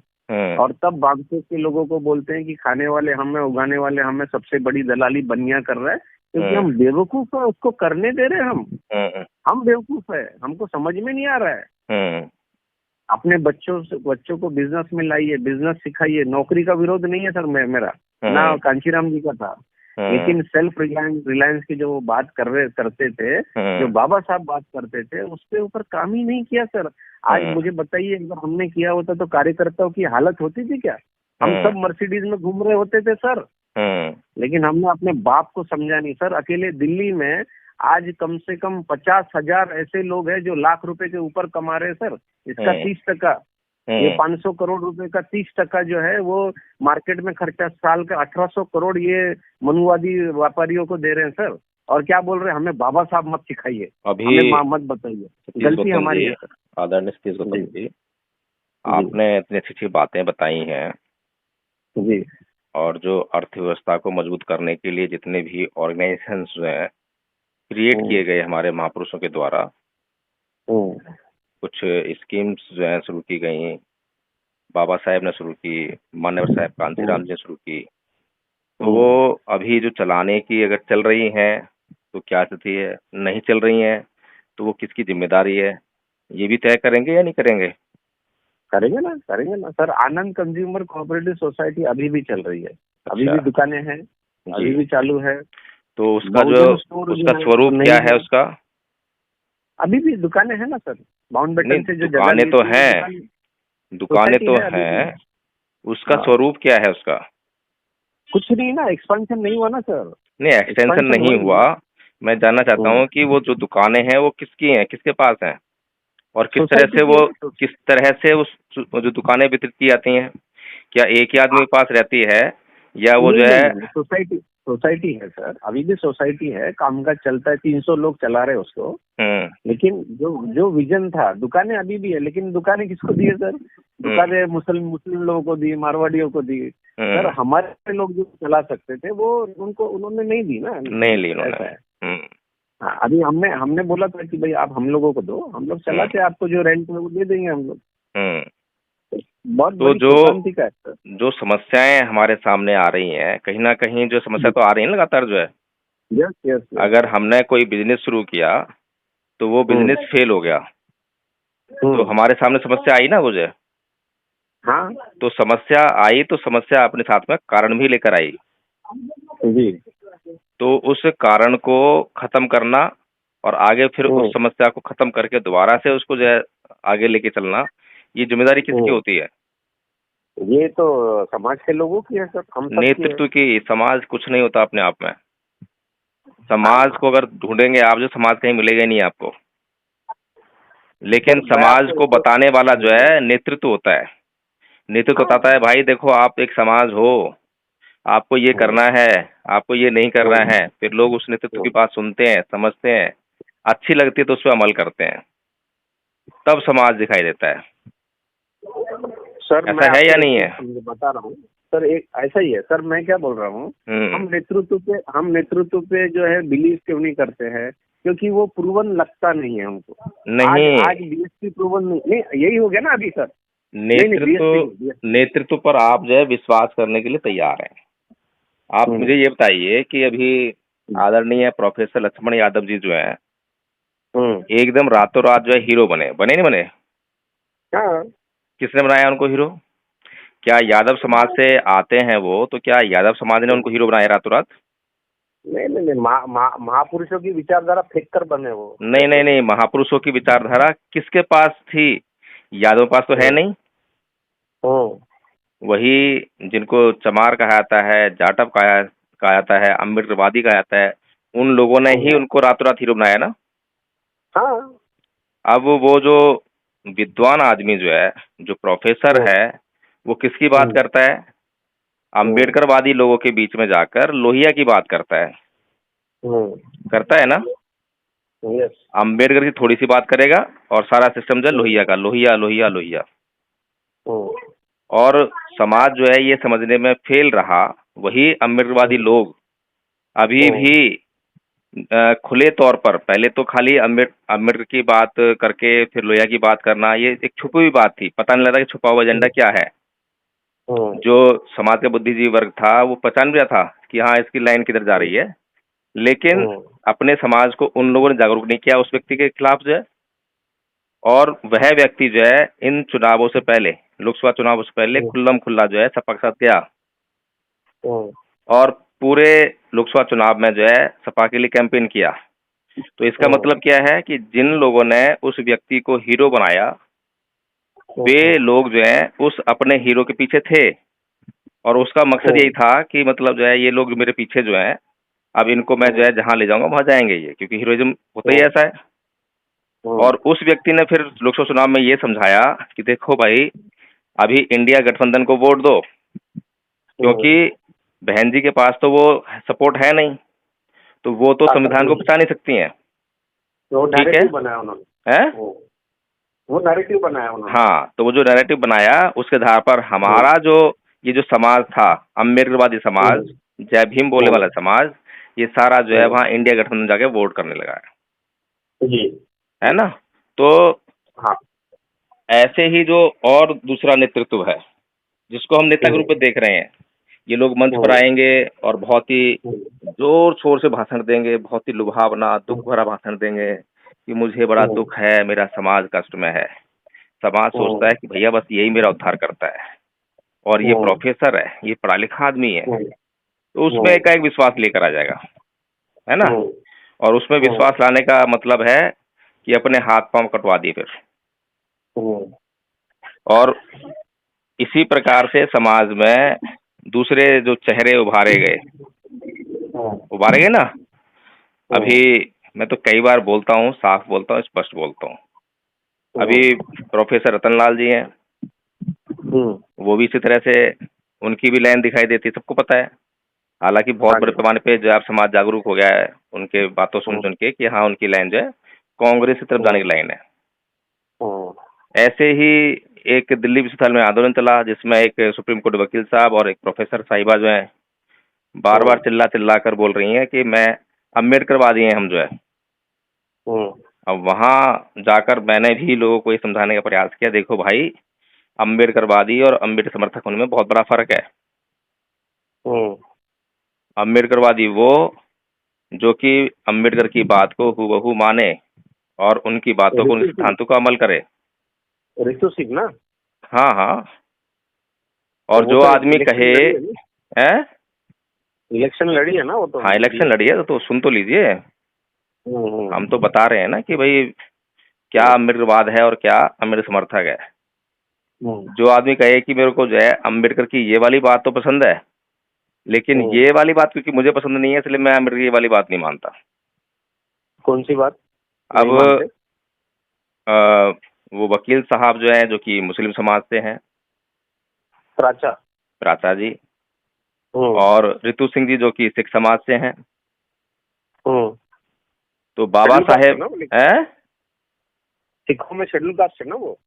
और तब बागपत के लोगों को बोलते हैं कि खाने वाले हमें, उगाने वाले हमें, सबसे बड़ी दलाली बनिया कर रहा है, क्योंकि हम बेवकूफ है, उसको करने दे रहे हैं। हम बेवकूफ है, हमको समझ में नहीं आ रहा है। अपने बच्चों को बिजनेस में लाइए, बिजनेस सिखाइए। नौकरी का विरोध नहीं है सर मेरा, ना कांशीराम जी का था, लेकिन सेल्फ रिलायंस की जो बात करते थे, जो बाबा साहब बात करते थे, उसके ऊपर काम ही नहीं किया सर। आज मुझे बताइए, अगर हमने किया होता तो कार्यकर्ताओं की हालत होती थी क्या? हम सब मर्सिडीज में घूम रहे होते थे सर, लेकिन हमने अपने बाप को समझा नहीं सर। अकेले दिल्ली में आज कम से कम 50,000 ऐसे लोग हैं जो लाख रुपए के ऊपर कमा रहे हैं सर। इसका 30%, ये 500 करोड़ रुपए का 30% जो है वो मार्केट में खर्चा, साल का 1800 करोड़ ये मनुवादी व्यापारियों को दे रहे हैं सर। और क्या बोल रहे हैं, हमें बाबा साहब मत सिखाइए, हमें मत बताइए, गलती हमारी है सर। आदरणीय सतीश गौतम जी, आपने इतनी अच्छी बातें बताई हैं जी, और जो अर्थव्यवस्था को मजबूत करने के लिए जितने भी ऑर्गेनाइजेशंस जो है क्रिएट किए गए हमारे महापुरुषों के द्वारा, कुछ स्कीम्स जो है शुरू की गई, बाबा साहेब ने शुरू की, मान्यवर साहब कांशीराम जी ने शुरू की, तो वो अभी जो चलाने की अगर चल रही हैं तो क्या स्थिति है, नहीं चल रही हैं तो वो किसकी जिम्मेदारी है, ये भी तय करेंगे या नहीं करेंगे? करेंगे ना सर। आनंद कंज्यूमर कोऑपरेटिव सोसाइटी अभी भी चल रही है, अभी भी दुकानें हैं, अभी भी चालू है। तो उसका जो बहुजन स्टोर जो उसका है वो स्वरूप नहीं क्या है है। उसका? अभी भी दुकानें हैं ना सर, नहीं, माउंटबेटन से जो जगह दुकानें ली तो थी वो हैं, दुकान, दुकानें सोसाइटी तो है अभी भी। हैं, उसका हाँ, स्वरूप क्या है उसका? कुछ नहीं ना, एक्सपेंशन नहीं हुआ ना सर। नहीं, एक्सटेंशन एक्सपेंशन नहीं हुआ। वही। मैं जानना चाहता हूँ कि वो जो दुकानें हैं वो किसकी हैं, किसके पास हैं, और किस तरह सोसाइटी से की है वो, ना तो। किस तरह से उस वो जो दुकानें वितरित की जाती हैं? क्या एक ही आदमी के पास रहती है, या वो नहीं जो नहीं है? नहीं, सोसाइटी, सोसाइटी है सर, अभी भी सोसाइटी है, कामकाज चलता है, 300 लोग चला रहे हैं उसको। हम्म। लेकिन जो जो विजन था, दुकानें अभी भी है, लेकिन दुकानें किसको दी है सर? हम्म। दुकानें मुस्लिम मुस्लिम लोगों को दी, मारवाड़ियों को दी। सर हम्म। हमारे लोग जो चला सकते थे वो उनको उन्होंने नहीं दी ना। नहीं ली उन्होंने। ऐसा है। हम्म। हाँ, अभी हमने हमने बोला था कि भाई आप हम लोगों को दो, हम लोग हम्म। चलाते हैं, आपको जो रेंट में वो दे देंगे हम लोग। हम्म। बहुत तो बड़ी जो शोशांति का है सर। जो समस्याएं हमारे सामने आ रही हैं, कहीं ना कहीं जो समस्या तो आ रही है लगातार जो है, यस यस यस। अगर हमने कोई बिजनेस शुरू किया तो वो हम्म बिजनेस फेल हो गया, तो हम्म। हमारे सामने समस्या आई ना मुझे। हाँ तो समस्या आई तो समस्या अपने साथ में कारण भी लेकर आई। जी। तो उस कारण को खत्म करना और आगे फिर उस हम्म समस्या को खत्म करके दोबारा से उसको जो है आगे लेके चलना, ये जिम्मेदारी किसकी हम्म। होती है? ये तो समाज के लोगों की है सर, हम सब की है। नेतृत्व की। समाज कुछ नहीं होता अपने आप में। समाज हाँ को अगर ढूंढेंगे आप, जो समाज कहीं मिलेगा ही नहीं आपको। लेकिन सर, मैं समाज आपको को एक और। बताने वाला जो है नेतृत्व होता है। नेतृत्व हाँ। बताता है, भाई देखो आप एक समाज हो, आपको ये हम्म करना है, आपको ये नहीं करना हम्म है। फिर लोग उस नेतृत्व की हम्म। बात सुनते हैं, समझते हैं, अच्छी लगती है तो उस पर अमल करते हैं, तब समाज दिखाई देता है। सर मैं ऐसा है आपको या एक नहीं चीज है? बता रहा हूँ सर, एक ऐसा ही है सर, मैं क्या बोल रहा हूँ। हम्म। हम नेतृत्व पे जो है बिलीव क्यों नहीं करते हैं? क्योंकि वो प्रूवन लगता नहीं है हमको। आज नहीं, आज बीएसपी प्रूवन नहीं, नहीं यही हो गया ना अभी सर। नहीं नहीं, बीएसपी नहीं, नेतृत्व बीएसपी। नेतृत्व पर आप जो है विश्वास करने के लिए तैयार हैं। आप हम्म मुझे ये बताइए कि अभी आदरणीय प्रोफेसर लक्ष्मण यादव जी जो हैं, हम्म। एकदम रातों रात जो है हीरो बने, बने नहीं बने? हाँ। किसने बनाया उनको हीरो? क्या यादव समाज से आते हैं वो, तो क्या यादव समाज ने उनको हीरो बनाया रातों रात? नहीं नहीं नहीं, महापुरुषों की विचारधारा फेंक कर बने वो। नहीं नहीं नहीं, महापुरुषों की विचारधारा किसके पास थी? यादव पास तो है हम्म नहीं। हम्म वही जिनको चमार कहा जाता है, जाटव कहा जाता है, अम्बेडकरवादी कहा जाता है, उन लोगों ने ही हम्म। उनको रातों रात हीरो बनाया ना। हाँ। अब वो जो विद्वान आदमी जो है, जो प्रोफेसर हम्म है, वो किसकी बात हम्म करता है? हम्म अम्बेडकरवादी लोगों के बीच में जाकर लोहिया की बात करता है। करता है ना? यस। अम्बेडकर की थोड़ी सी बात करेगा और सारा सिस्टम जो है लोहिया का, लोहिया लोहिया लोहिया। हम्म और समाज जो है ये समझने में फेल रहा। वही अम्बेडकरवादी लोग अभी भी खुले तौर पर, पहले तो खाली अम्बेडकर की बात करके फिर लोहिया की बात करना, ये एक छुपी हुई बात थी, पता नहीं लगा कि छुपा हुआ एजेंडा क्या है। जो समाज का बुद्धिजीवी वर्ग था वो पहचान गया था कि हाँ इसकी लाइन किधर जा रही है, लेकिन अपने समाज को उन लोगों ने जागरूक नहीं किया उस व्यक्ति के खिलाफ जो है। और वह व्यक्ति जो है इन चुनावों से पहले, लोकसभा चुनावों से पहले खुल्लम खुल्ला जो है सपा के साथ गया, और पूरे लोकसभा चुनाव में जो है सपा के लिए कैंपेन किया। तो इसका मतलब क्या है कि जिन लोगों ने उस व्यक्ति को हीरो बनाया, वे लोग जो है उस अपने हीरो के पीछे थे, और उसका मकसद यही था कि मतलब जो है ये लोग मेरे पीछे जो है, अब इनको मैं जो है जहां ले जाऊंगा वहां जाएंगे ये, क्योंकि हीरोइज्म होता ही ऐसा है। और उस व्यक्ति ने फिर लोकसभा चुनाव में ये समझाया कि देखो भाई, अभी इंडिया गठबंधन को वोट दो, क्योंकि बहन जी के पास तो वो सपोर्ट है नहीं, तो वो तो संविधान को बचा नहीं सकती हैं। वो ठीक है? नैरेटिव बनाया उन्होंने। हैं? वो नैरेटिव बनाया उन्होंने। हाँ, तो वो जो नैरेटिव बनाया उसके आधार पर हमारा जो ये जो समाज था, अम्बेडकरवादी समाज, जय भीम बोलने वाला समाज, ये सारा जो है वहाँ इंडिया गठबंधन जाके वोट करने लगा जी। है ना? तो हाँ। ऐसे ही जो और दूसरा नेतृत्व है, जिसको हम नेता के रूप में देख रहे हैं, ये लोग मंच पर आएंगे और बहुत ही जोर शोर से भाषण देंगे, बहुत ही लुभावना दुख भरा भाषण देंगे कि मुझे बड़ा दुख है, मेरा समाज कष्ट में है। समाज सोचता है कि भैया बस यही मेरा उद्धार करता है, और ये प्रोफेसर है, ये पढ़ा लिखा आदमी है, तो उसमें का एक विश्वास लेकर आ जाएगा। है ना। और उसमें विश्वास लाने का मतलब है कि अपने हाथ पांव कटवा दिए फिर। और इसी प्रकार से समाज में दूसरे जो चेहरे उभारे गए ना। अभी मैं तो कई बार बोलता हूँ, साफ बोलता हूँ, स्पष्ट बोलता हूँ। अभी प्रोफेसर रतनलाल जी हैं, वो भी इसी तरह से उनकी भी लाइन दिखाई देती है, सबको पता है। हालांकि बहुत बड़े पैमाने पे जो है समाज जागरूक हो गया है उनके बातों सुन सुन के कि हाँ उनकी लाइन जो है कांग्रेस की तरफ जाने की लाइन है। ऐसे ही एक दिल्ली विश्वविद्यालय में आंदोलन चला जिसमें एक सुप्रीम कोर्ट वकील साहब और एक प्रोफेसर साहिबा जो है बार बार चिल्ला चिल्ला कर बोल रही हैं कि मैं अम्बेडकरवादी हैं हम जो है। अब वहां जाकर मैंने भी लोगों को ये समझाने का प्रयास किया, देखो भाई अम्बेडकरवादी और अम्बेडकर समर्थक होने में बहुत बड़ा फर्क है। अम्बेडकरवादी वो जो कि अम्बेडकर की बात को हूबहू माने और उनकी बातों को, उनके सिद्धांतों को अमल करे। ऋतु सिंह ना? हाँ हाँ। और तो जो आदमी कहे है इलेक्शन लड़ी है ना वो तो। हाँ इलेक्शन लड़ी है तो सुन तो लीजिए। हम तो बता रहे हैं ना कि भाई क्या अम्बेडकरवाद है और क्या अम्बेडकर समर्थक है। जो आदमी कहे कि मेरे को जो है अम्बेडकर की ये वाली बात तो पसंद है लेकिन ये वाली बात क्योंकि मुझे पसंद नहीं है इसलिए मैं अम्बेडकर ये वाली बात नहीं मानता। कौन सी बात? अब वो वकील साहब जो है जो कि मुस्लिम समाज से हैं, प्राचा जी, और ऋतु सिंह जी जो कि सिख समाज से हैं। तो बाबा साहेब है सिखों में शेड्यूल कास्ट है ना वो।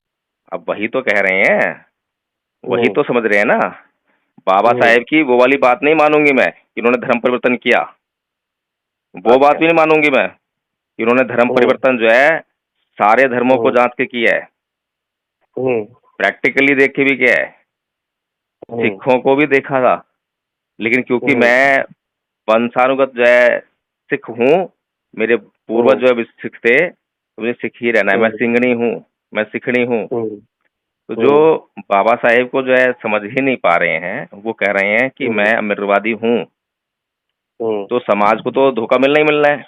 अब वही तो कह रहे हैं, वही तो समझ रहे हैं ना। बाबा साहेब की वो वाली बात नहीं मानूंगी मैं कि उन्होंने धर्म परिवर्तन किया, वो बात भी नहीं मानूंगी मैं कि उन्होंने धर्म परिवर्तन जो है सारे धर्मों को जांच के किया है, प्रैक्टिकली देख के भी किया है, सिखों को भी देखा था। लेकिन क्योंकि मैं वंशानुगत जो है सिख हूँ, मेरे पूर्वज जो है सिख थे तो मुझे सिख ही रहना है। मैं सिंघनी हूँ, मैं सिखनी हूँ। तो जो बाबा साहेब को जो है समझ ही नहीं पा रहे हैं, वो कह रहे हैं कि मैं अम्बेडकरवादी हूँ, तो समाज को तो धोखा मिलना ही मिलना है।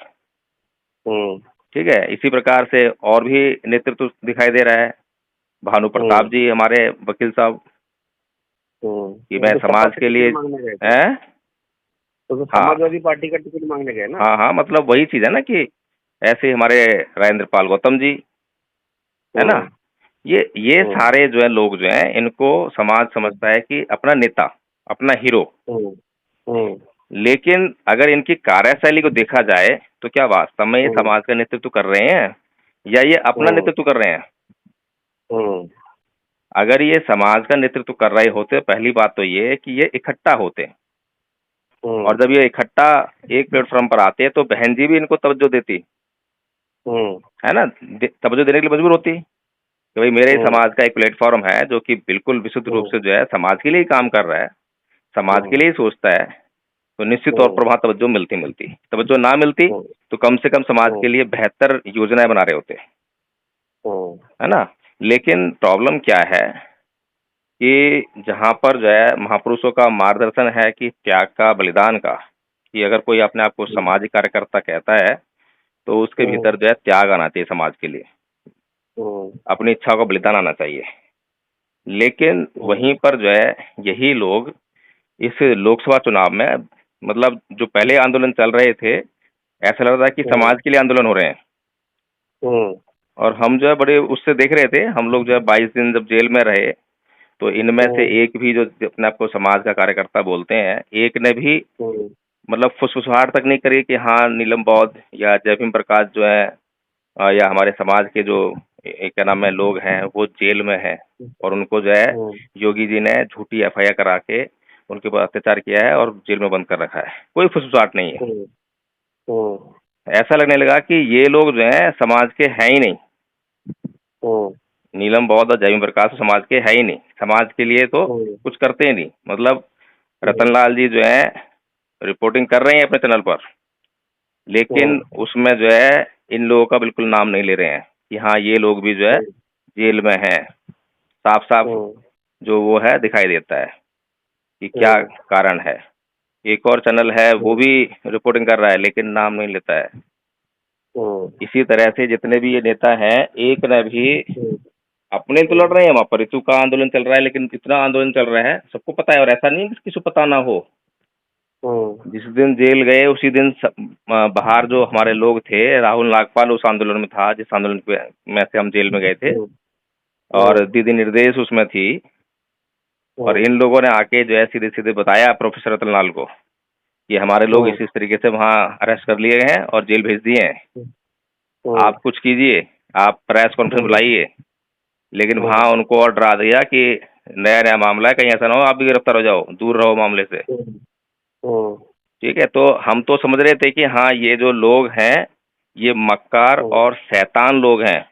ठीक है। इसी प्रकार से और भी नेतृत्व दिखाई दे रहा है। भानु प्रताप जी हमारे वकील साहब कि मैं समाज के लिए है तो समाजवादी पार्टी का टिकट मांगने गए ना। हाँ हाँ, मतलब वही चीज है ना कि ऐसे हमारे राजेंद्र पाल गौतम जी है ना, ये सारे जो है लोग जो हैं इनको समाज समझता है कि अपना नेता, अपना हीरो। लेकिन अगर इनकी कार्यशैली को देखा जाए तो क्या वास्तव में ये समाज का नेतृत्व कर रहे हैं या ये अपना नेतृत्व कर रहे हैं? अगर ये समाज का नेतृत्व कर रहे होते, पहली बात तो ये कि ये इकट्ठा होते, और जब ये इकट्ठा एक प्लेटफॉर्म पर आते तो बहन जी भी इनको तवज्जो देती, है ना, तवज्जो देने के लिए मजबूर होती कि भाई मेरे समाज का एक प्लेटफॉर्म है जो कि बिल्कुल विशुद्ध रूप से जो है समाज के लिए ही काम कर रहा है, समाज के लिए ही सोचता है, तो निश्चित तौर पर वहां तवज्जो मिलती। तवज्जो ना मिलती तो कम से कम समाज के लिए बेहतर योजनाएं बना रहे होते, है ना। लेकिन प्रॉब्लम क्या है कि जहां पर जो है महापुरुषों का मार्गदर्शन है कि त्याग का, बलिदान का, कि अगर कोई अपने आप को सामाजिक कार्यकर्ता कहता है तो उसके भीतर जो है त्याग आना चाहिए समाज के लिए, अपनी इच्छा को बलिदान आना चाहिए। लेकिन वहीं पर जो है यही लोग इस लोकसभा चुनाव में, मतलब जो पहले आंदोलन चल रहे थे ऐसा लग रहा है कि समाज के लिए आंदोलन हो रहे हैं, और हम जो है बड़े उससे देख रहे थे। हम लोग जो है 22 दिन जब जेल में रहे तो इनमें से एक भी जो अपने आप को समाज का कार्यकर्ता बोलते हैं, एक ने भी मतलब फुसफुसाहट तक नहीं करी कि हाँ नीलम बौद्ध या जय भीम प्रकाश जो है या हमारे समाज के जो क्या नाम है लोग हैं वो जेल में हैं और उनको जो है योगी जी ने झूठी FIR करा के उनके ऊपर अत्याचार किया है और जेल में बंद कर रखा है। कोई फुसफुसाहट नहीं है। ऐसा लगने लगा कि ये लोग जो है समाज के हैं ही नहीं। नीलम बौद्ध और जय भीम प्रकाश समाज के है ही नहीं, समाज के लिए तो कुछ करते ही नहीं। मतलब रतनलाल जी जो है रिपोर्टिंग कर रहे हैं अपने चैनल पर, लेकिन उसमें जो है इन लोगों का बिल्कुल नाम नहीं ले रहे हैं कि हाँ ये लोग भी जो है जेल में हैं। साफ साफ जो वो है दिखाई देता है कि क्या कारण है। एक और चैनल है वो भी रिपोर्टिंग कर रहा है लेकिन नाम नहीं लेता है। इसी तरह से जितने भी ये नेता हैं, एक ने भी अपने तो लड़ रहे हैं, वहां पर ऋतु का आंदोलन चल रहा है, लेकिन इतना आंदोलन चल रहा है सबको पता है, और ऐसा नहीं है कि किसी को पता ना हो। जिस दिन जेल गए उसी दिन बाहर जो हमारे लोग थे, राहुल नागपाल उस आंदोलन में था, जिस आंदोलन में से हम जेल में गए थे, और दीदी निर्देश उसमें थी, और इन लोगों ने आके जो है सीधे सीधे बताया प्रोफेसर रतन लाल को कि हमारे लोग इस तरीके से वहाँ अरेस्ट कर लिए गए हैं और जेल भेज दिए हैं, आप कुछ कीजिए, आप प्रेस कॉन्फ्रेंस बुलाइए। लेकिन वहाँ उनको और डरा दिया कि नया नया मामला है, कहीं ऐसा ना हो आप भी गिरफ्तार हो जाओ, दूर रहो मामले से। ठीक है, तो हम तो समझ रहे थे कि हाँ ये जो लोग हैं ये मक्कार और शैतान लोग हैं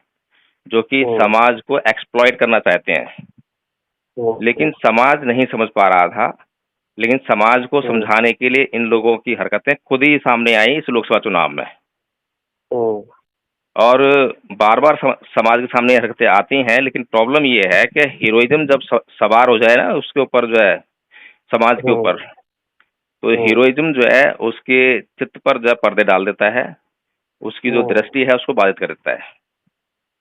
जो कि समाज को एक्सप्लॉइट करना चाहते हैं, लेकिन समाज नहीं समझ पा रहा था। लेकिन समाज को समझाने के लिए इन लोगों की हरकतें खुद ही सामने आई इस लोकसभा चुनाव में, और बार बार समाज के सामने हरकतें आती हैं। लेकिन प्रॉब्लम ये है कि हीरोइज्म जब सवार हो जाए ना उसके ऊपर जो है, समाज के ऊपर, तो हीरोइज्म जो है उसके चित्त पर जब पर्दे डाल देता है, उसकी जो दृष्टि है उसको बाधित कर देता है।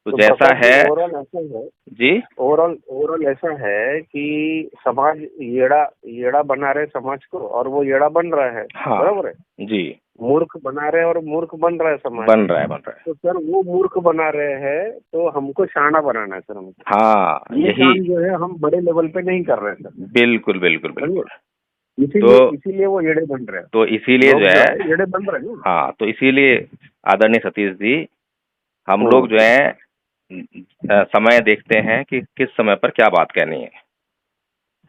तो जैसा है ओवरऑल ऐसा है जी, ओवरऑल ऐसा है कि समाज येड़ा बना रहे समाज को, और वो येड़ा बन रहा है। हाँ, बराबर है जी, मूर्ख बना रहे हैं और मूर्ख बन रहा है समाज, बन रहा है। तो सर वो मूर्ख बना रहे हैं, तो हमको शाना बनाना है सर। हमको हाँ, ये यही काम जो है हम बड़े लेवल पे नहीं कर रहे हैं सर। बिल्कुल बिल्कुल बिल्कुल। इसीलिए वो येड़े बन रहे हैं, तो इसीलिए जो है येड़े बन रहे हैं। हाँ, तो इसीलिए आदरणीय सतीश जी, हम लोग जो है समय देखते हैं कि किस समय पर क्या बात कहनी है।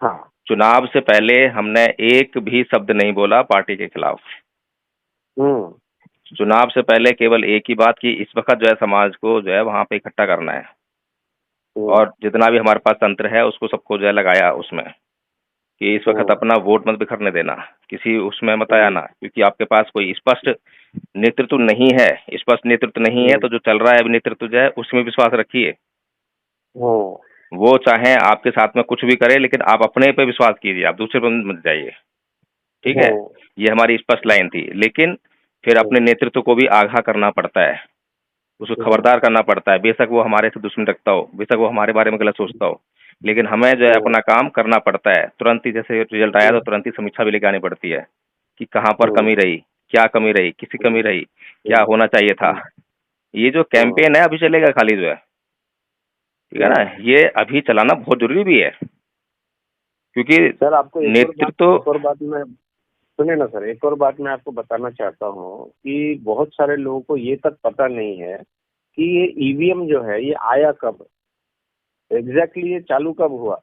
हाँ, चुनाव से पहले हमने एक भी शब्द नहीं बोला पार्टी के खिलाफ। चुनाव से पहले केवल एक ही बात की, इस वक्त जो है समाज को जो है वहां पे इकट्ठा करना है, और जितना भी हमारे पास तंत्र है उसको सबको जो है लगाया उसमें कि इस वक्त अपना वोट मत बिखरने देना, किसी उसमें मत आया ना, क्योंकि आपके पास कोई स्पष्ट नेतृत्व नहीं है। स्पष्ट नेतृत्व नहीं है तो जो चल रहा है नेतृत्व जो है उसमें विश्वास रखिए। वो चाहे आपके साथ में कुछ भी करे, लेकिन आप अपने पे विश्वास कीजिए, आप दूसरे पर मत जाइए। ठीक है, ये हमारी स्पष्ट लाइन थी। लेकिन फिर अपने नेतृत्व को भी आगाह करना पड़ता है, उसको खबरदार करना पड़ता है, बेशक वो हमारे से दुश्मन रखता हो, बेशक वो हमारे बारे में गलत सोचता हो, लेकिन हमें जो है अपना काम करना पड़ता है। तुरंत ही जैसे रिजल्ट आया तो तुरंत ही समीक्षा भी लेके आनी पड़ती है कि कहाँ पर कमी रही, क्या कमी रही, किसी कमी रही, क्या होना चाहिए था। ये जो कैंपेन है अभी चलेगा खाली जो है, ठीक है ना, ये अभी चलाना बहुत जरूरी भी है, क्योंकि सर आपको नेतृत्व और बात में सुनिए ना सर, एक और बात मैं आपको बताना चाहता हूँ कि बहुत सारे लोगों को ये तक पता नहीं है कि ये ईवीएम जो है ये आया कब, एग्जैक्टली ये चालू कब हुआ।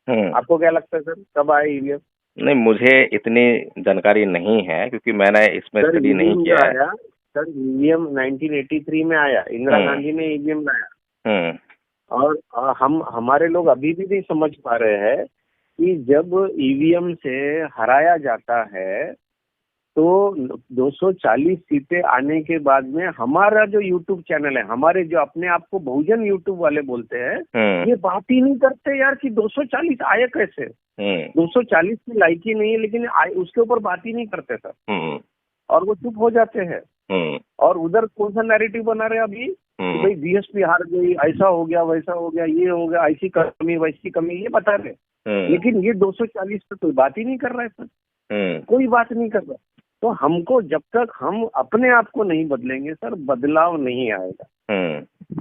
आपको क्या लगता है सर, कब आया ईवीएम? नहीं, मुझे इतनी जानकारी नहीं है क्योंकि मैंने इसमें स्टडी नहीं किया है। सर ईवीएम 1983 में आया, इंदिरा गांधी ने ईवीएम लाया, और हमारे लोग अभी भी नहीं समझ पा रहे हैं कि जब ईवीएम से हराया जाता है तो 240 सीटें आने के बाद में हमारा जो यूट्यूब चैनल है, हमारे जो अपने आप को बहुजन यूट्यूब वाले बोलते हैं, ये बात ही नहीं करते यार कि 240 आए कैसे। 240 की लायकी नहीं है, लेकिन उसके ऊपर बात ही नहीं करते सर, और वो चुप हो जाते हैं। और उधर कौन सा नैरेटिव बना रहे अभी कि भाई बीएसपी हार गई, ऐसा हो गया, वैसा हो गया, ये हो गया, ऐसी कमी वैसी कमी, ये बता रहे। लेकिन ये 240 पे कोई बात ही नहीं कर रहा है सर, कोई बात नहीं कर रहा। तो हमको जब तक हम अपने आप को नहीं बदलेंगे सर, बदलाव नहीं आएगा।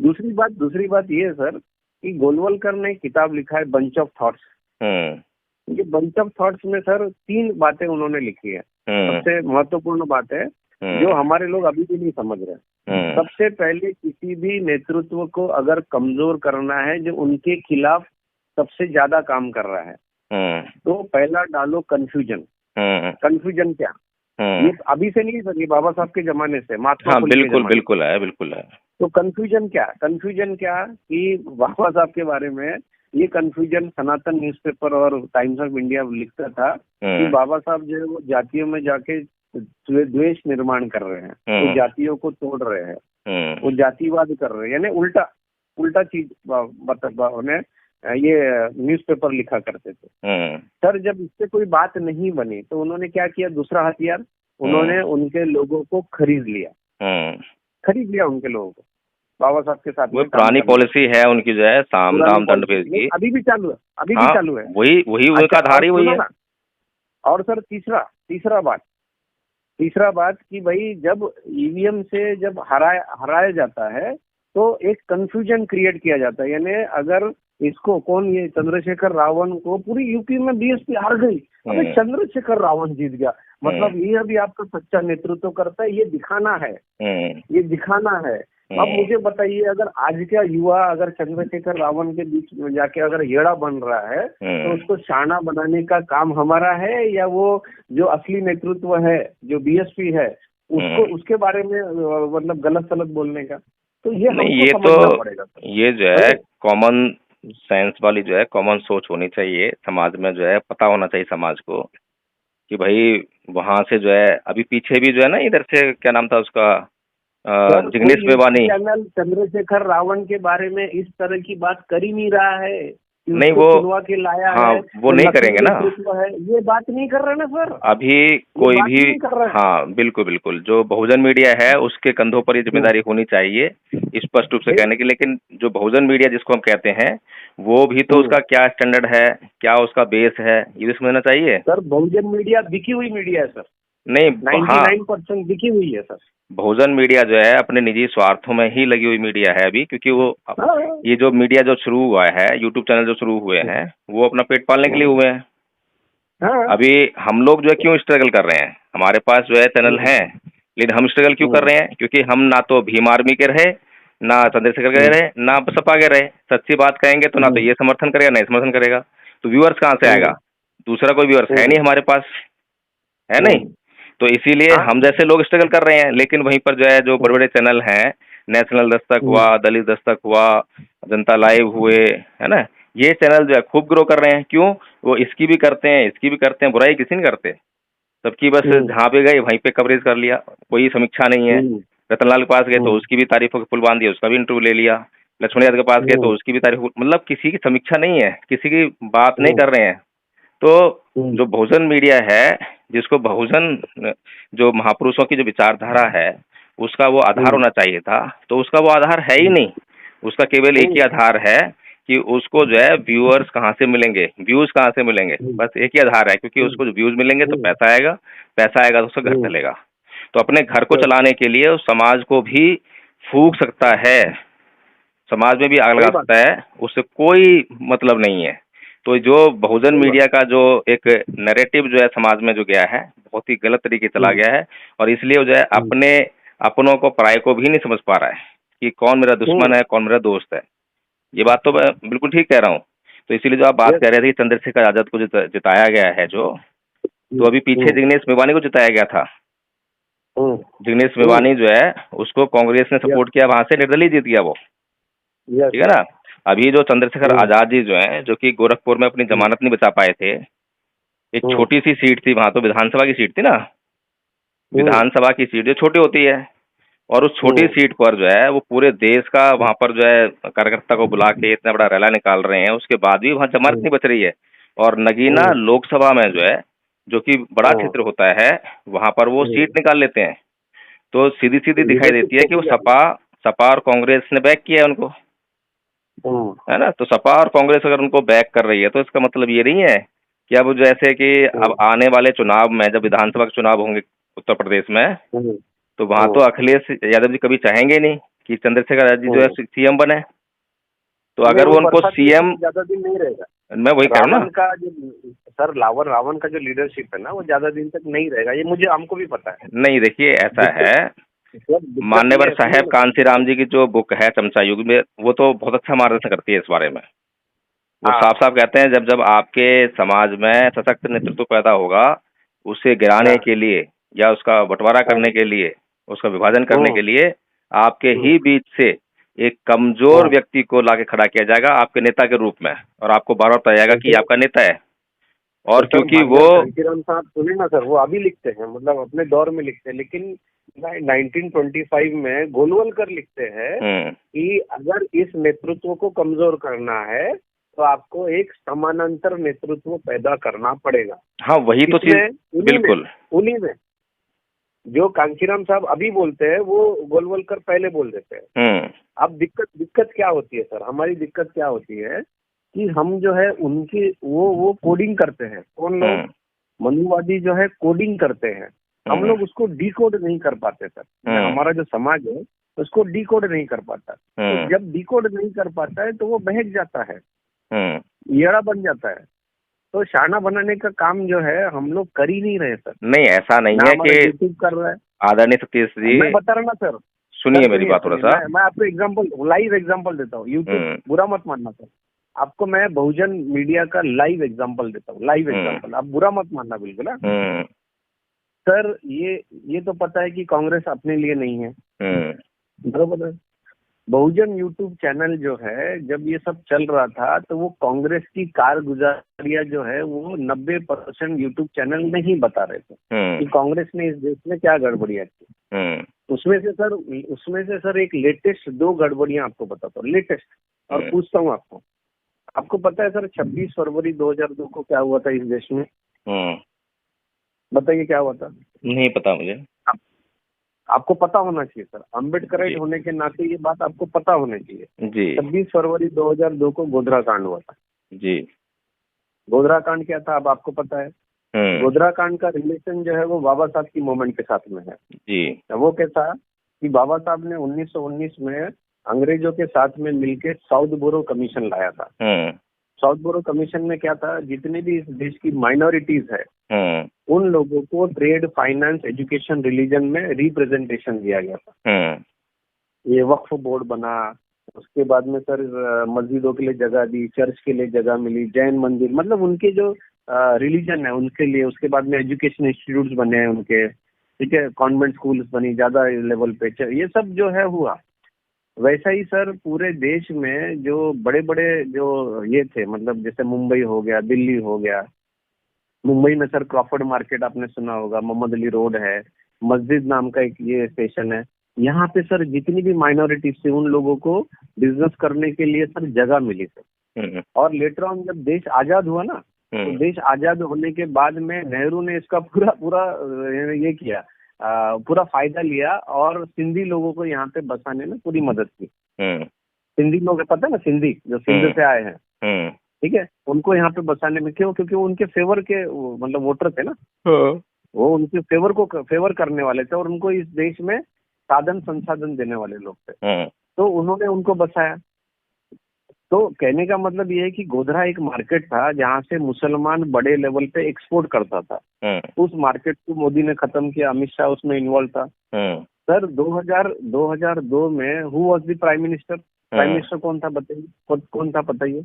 दूसरी बात ये है सर कि गोलवलकर ने किताब लिखा है बंच ऑफ थॉट्स। ये बंच ऑफ थॉट्स में सर 3 बातें उन्होंने लिखी है। सबसे महत्वपूर्ण बात है जो हमारे लोग अभी भी नहीं समझ रहे। सबसे पहले किसी भी नेतृत्व को अगर कमजोर करना है जो उनके खिलाफ सबसे ज्यादा काम कर रहा है, तो पहला डालो कंफ्यूजन। कंफ्यूजन क्या, ये अभी से नहीं सर, ये बाबा साहब के जमाने से, महात्मा फुले के जमाने से। बिल्कुल है। तो कंफ्यूजन क्या कि बाबा साहब के बारे में ये कंफ्यूजन सनातन न्यूज़पेपर और टाइम्स ऑफ इंडिया लिखता था कि बाबा साहब जो है वो जातियों में जाके द्वेष निर्माण कर रहे हैं, वो जातियों को तोड़ रहे हैं, वो जातिवाद कर रहे हैं, यानी उल्टा चीज ये न्यूज़पेपर लिखा करते थे। सर जब इससे कोई बात नहीं बनी तो उन्होंने क्या किया, दूसरा हथियार, उन्होंने उनके लोगों को खरीद लिया उनके लोगों को बाबा साहब के साथ। वो पुरानी पॉलिसी है उनकी जो है, साम दाम दंड भेद की, अभी भी चालू है, अभी भी चालू है। वही उनका आधार ही वही है। और सर तीसरा बात कि भाई जब ईवीएम से जब हराया जाता है तो एक कंफ्यूजन क्रिएट किया जाता है, यानी अगर इसको कौन, ये चंद्रशेखर रावण को पूरी यूपी में बीएसपी हार गई, अबे चंद्रशेखर रावण जीत गया, मतलब ये अभी आपका सच्चा नेतृत्व करता है, ये दिखाना है। अब मुझे बताइए, अगर आज का युवा अगर चंद्रशेखर रावण के बीच में जाके अगर येड़ा बन रहा है तो उसको शाना बनाने का काम हमारा है, या वो जो असली नेतृत्व है जो बीएसपी है उसको उसके बारे में मतलब गलत सलत बोलने का? तो ये हमको समझना पड़ेगा। ये जो है कॉमन सेंस वाली जो है कॉमन सोच होनी चाहिए समाज में, जो है पता होना चाहिए समाज को कि भाई वहां से जो है अभी पीछे भी जो है ना, इधर से क्या नाम था उसका, जिग्नेश मेवानी चैनल चंद्रशेखर रावण के बारे में इस तरह की बात कर ही नहीं रहा है, नहीं वो के लाया हाँ है, वो नहीं करेंगे ना, है, ये बात नहीं कर रहे ना सर अभी कोई भी। हाँ बिल्कुल, जो बहुजन मीडिया है उसके कंधों पर ये जिम्मेदारी होनी चाहिए स्पष्ट रूप से कहने की। लेकिन जो बहुजन मीडिया जिसको हम कहते हैं वो भी तो उसका क्या स्टैंडर्ड है, क्या उसका बेस है, ये भी समझना चाहिए। सर बहुजन मीडिया बिकी हुई मीडिया है सर, नहीं 99% बिकी हुई है सर। बहुजन मीडिया जो है अपने निजी स्वार्थों में ही लगी हुई मीडिया है अभी, क्योंकि वो ये जो मीडिया जो शुरू हुआ है, यूट्यूब चैनल जो शुरू हुए हैं, वो अपना पेट पालने के लिए हुए हैं। अभी हम लोग जो है क्यों स्ट्रगल कर रहे हैं, हमारे पास जो है चैनल है, लेकिन हम स्ट्रगल क्यों कर रहे हैं, क्योंकि हम ना तो भीम आर्मी के रहे, ना चंद्रशेखर के रहे, ना सपा के रहे। सच्ची बात कहेंगे तो ना तो ये समर्थन करेगा ना समर्थन करेगा, तो व्यूअर्स कहाँ से आएगा, दूसरा कोई व्यूअर्स है नहीं हमारे पास, है नहीं। तो इसीलिए हम जैसे लोग स्ट्रगल कर रहे हैं, लेकिन वहीं पर जो है जो बड़े बड़े चैनल हैं, नेशनल दस्तक हुआ, दलित दस्तक हुआ, जनता लाइव हुए, है ना, ये चैनल जो है खूब ग्रो कर रहे हैं। क्यों? वो इसकी भी करते हैं, बुराई किसी नहीं करते, सबकी बस जहाँ पे गए वहीं पे कवरेज कर लिया, कोई समीक्षा नहीं है। रतनलाल के पास गए तो उसकी भी तारीफों के पुल बांध दिया, उसका भी इंटरव्यू ले लिया। लक्ष्मण यादव के पास गए तो उसकी भी तारीफ, मतलब किसी की समीक्षा नहीं है, किसी की बात नहीं कर रहे हैं। तो जो बहुजन मीडिया है, जिसको बहुजन जो महापुरुषों की जो विचारधारा है उसका वो आधार होना चाहिए था, तो उसका वो आधार है ही नहीं। उसका केवल एक ही आधार है कि उसको जो है व्यूअर्स कहाँ से मिलेंगे, व्यूज कहाँ से मिलेंगे, बस एक ही आधार है, क्योंकि उसको जो व्यूज मिलेंगे तो पैसा आएगा तो उसका घर चलेगा। तो अपने घर को चलाने के लिए उस समाज को भी फूंक सकता है, समाज में भी आग लगा सकता है, उससे कोई मतलब नहीं है। तो जो बहुजन मीडिया का जो एक नैरेटिव जो है समाज में जो गया है, बहुत ही गलत तरीके चला गया है, और इसलिए जो है अपनों को पराये को भी नहीं समझ पा रहा है कि कौन मेरा दुश्मन है, कौन मेरा दोस्त है। ये बात तो मैं बिल्कुल ठीक कह रहा हूँ। तो इसीलिए जो आप बात कह रहे थे चंद्रशेखर आजाद को जिताया गया है जो, तो अभी पीछे जिग्नेश मेवानी को जिताया गया था। जिग्नेश मेवानी जो है उसको कांग्रेस ने सपोर्ट किया, वहां से निर्दलीय जीत गया वो, ठीक है ना। अभी जो चंद्रशेखर आजाद जी जो है, जो कि गोरखपुर में अपनी जमानत नहीं बचा पाए थे, एक छोटी सी सीट थी वहां, तो विधानसभा की सीट थी ना, विधानसभा की सीट जो छोटी होती है, और उस छोटी सीट पर जो है वो पूरे देश का वहां पर जो है कार्यकर्ता को बुला के इतना बड़ा रैला निकाल रहे हैं, उसके बाद भी वहां जमानत नहीं बच रही है। और नगीना लोकसभा में जो है, जो कि बड़ा क्षेत्र होता है, वहां पर वो सीट निकाल लेते हैं। तो सीधी सीधी दिखाई देती है कि वो सपा और कांग्रेस ने बैक किया है उनको, है ना। तो सपा और कांग्रेस अगर उनको बैक कर रही है तो इसका मतलब ये नहीं है कि अब जैसे कि अब आने वाले चुनाव में जब विधानसभा के चुनाव होंगे उत्तर प्रदेश में, तो वहां तो अखिलेश यादव जी कभी चाहेंगे नहीं कि चंद्रशेखर आजाद जी जो है सीएम बने। तो अगर वो उनको सीएम, ज्यादा दिन नहीं रहेगा, मैं वही कह रहा हूँ ना सर, रावण का जो लीडरशिप है ना वो ज्यादा दिन तक नहीं रहेगा, ये मुझे हमको भी पता है। नहीं देखिए ऐसा है, मान्यवर साहेब कांशीराम जी की जो बुक है चमचा युग में, वो तो बहुत अच्छा मार्गदर्शन करती है इस बारे में। वो साफ साफ कहते हैं जब आपके समाज में सशक्त नेतृत्व पैदा होगा, उसे गिराने के लिए या उसका बंटवारा करने के लिए, उसका विभाजन करने के लिए आपके ही बीच से एक कमजोर व्यक्ति को लाके खड़ा किया जाएगा आपके नेता के रूप में, और आपको बार बार बताया जाएगा कि आपका नेता है। और तो क्योंकि वो कांशीराम साहब सुने ना सर, वो अभी लिखते हैं, मतलब अपने दौर में लिखते हैं, लेकिन 1925 में गोलवलकर लिखते हैं कि अगर इस नेतृत्व को कमजोर करना है तो आपको एक समानांतर नेतृत्व पैदा करना पड़ेगा। हाँ, वही तो चीज, बिल्कुल। उन्हीं में जो कांचीराम साहब अभी बोलते हैं वो गोलवलकर पहले बोल देते हैं। अब दिक्कत क्या होती है सर, हमारी दिक्कत क्या होती है कि हम जो है उनकी वो कोडिंग करते हैं। कौन लोग? मनुवादी जो है कोडिंग करते हैं, हम लोग उसको डिकोड नहीं कर पाते सर। हमारा जो समाज है उसको डिकोड नहीं कर पाता। तो जब डिकोड नहीं कर पाता है तो वो बहक जाता है, येड़ा बन जाता है। तो शाना बनाने का काम जो है हम लोग कर ही नहीं रहे सर। नहीं, ऐसा नहीं है कि यूट्यूब कर रहा है आदरणीय सतीश जी, मैं बता रहा ना सर, सुनिए मेरी बात थोड़ा सा। मैं आपको लाइव एग्जांपल देता हूँ। यूट्यूब बुरा मत मानना सर, आपको मैं बहुजन मीडिया का लाइव एग्जांपल देता हूँ, लाइव एग्जांपल, आप बुरा मत मानना बिल्कुल। सर ये तो पता है कि कांग्रेस अपने लिए नहीं है, बरोबर है। बहुजन यूट्यूब चैनल जो है जब ये सब चल रहा था तो वो कांग्रेस की कारगुजारियां जो है वो 90% यूट्यूब चैनल नहीं बता रहे थे कि कांग्रेस ने इस देश में क्या गड़बड़ियां की। उसमें से सर एक लेटेस्ट 2 गड़बड़ियां आपको बताता हूँ, लेटेस्ट, और पूछता हूँ आपको पता है सर 26 फरवरी 2002 को क्या हुआ था इस देश में? बताइए क्या हुआ था? नहीं पता मुझे। आपको पता होना चाहिए सर, अम्बेडकराइट होने के नाते ये बात आपको पता होनी चाहिए जी। 26 फरवरी 2002 को गोधरा कांड हुआ था जी। गोधरा कांड क्या था अब आपको पता है? गोधरा कांड का रिलेशन जो है वो बाबा साहब की मूवमेंट के साथ में है जी। वो कैसा कि बाबा साहब ने 1919 में अंग्रेजों के साथ में मिलकर साउथ बोरो कमीशन लाया था। साउथ बोरो कमीशन में क्या था, जितने भी इस देश की माइनॉरिटीज है उन लोगों को ट्रेड, फाइनेंस, एजुकेशन, रिलीजन में रिप्रेजेंटेशन दिया गया था। ये वक्फ बोर्ड बना, उसके बाद में सर मस्जिदों के लिए जगह दी, चर्च के लिए जगह मिली, जैन मंदिर, मतलब उनके जो रिलीजन है उनके लिए। उसके बाद में एजुकेशन इंस्टीट्यूट्स बने हैं उनके, ठीक है, कॉन्वेंट स्कूल्स बनी ज्यादा लेवल पे, ये सब जो है हुआ। वैसा ही सर पूरे देश में जो बड़े बड़े जो ये थे, मतलब जैसे मुंबई हो गया, दिल्ली हो गया। मुंबई में सर क्रॉफर्ड मार्केट आपने सुना होगा, मोहम्मद अली रोड है, मस्जिद नाम का एक ये स्टेशन है। यहाँ पे सर जितनी भी माइनॉरिटीज थी उन लोगों को बिजनेस करने के लिए सर जगह मिली सर। और लेटर ऑन जब देश आजाद हुआ ना, तो देश आजाद होने के बाद में नेहरू ने इसका पूरा ये किया, पूरा फायदा लिया और सिंधी लोगों को यहाँ पे बसाने में पूरी मदद की। सिंधी लोग पता है ना, सिंधी जो सिंध से आए हैं, ठीक है, उनको यहाँ पे बसाने में क्यों? क्योंकि वो उनके फेवर के मतलब वोटर थे ना, वो उनके फेवर करने वाले थे और उनको इस देश में साधन संसाधन देने वाले लोग थे, तो उन्होंने उनको बसाया। तो कहने का मतलब ये है कि गोधरा एक मार्केट था जहाँ से मुसलमान बड़े लेवल पे एक्सपोर्ट करता था। उस मार्केट को मोदी ने खत्म किया, अमित शाह उसमें इन्वॉल्व था। सर 2002 में who was the prime minister? Prime minister कौन था बताइए, कौन था बताइए?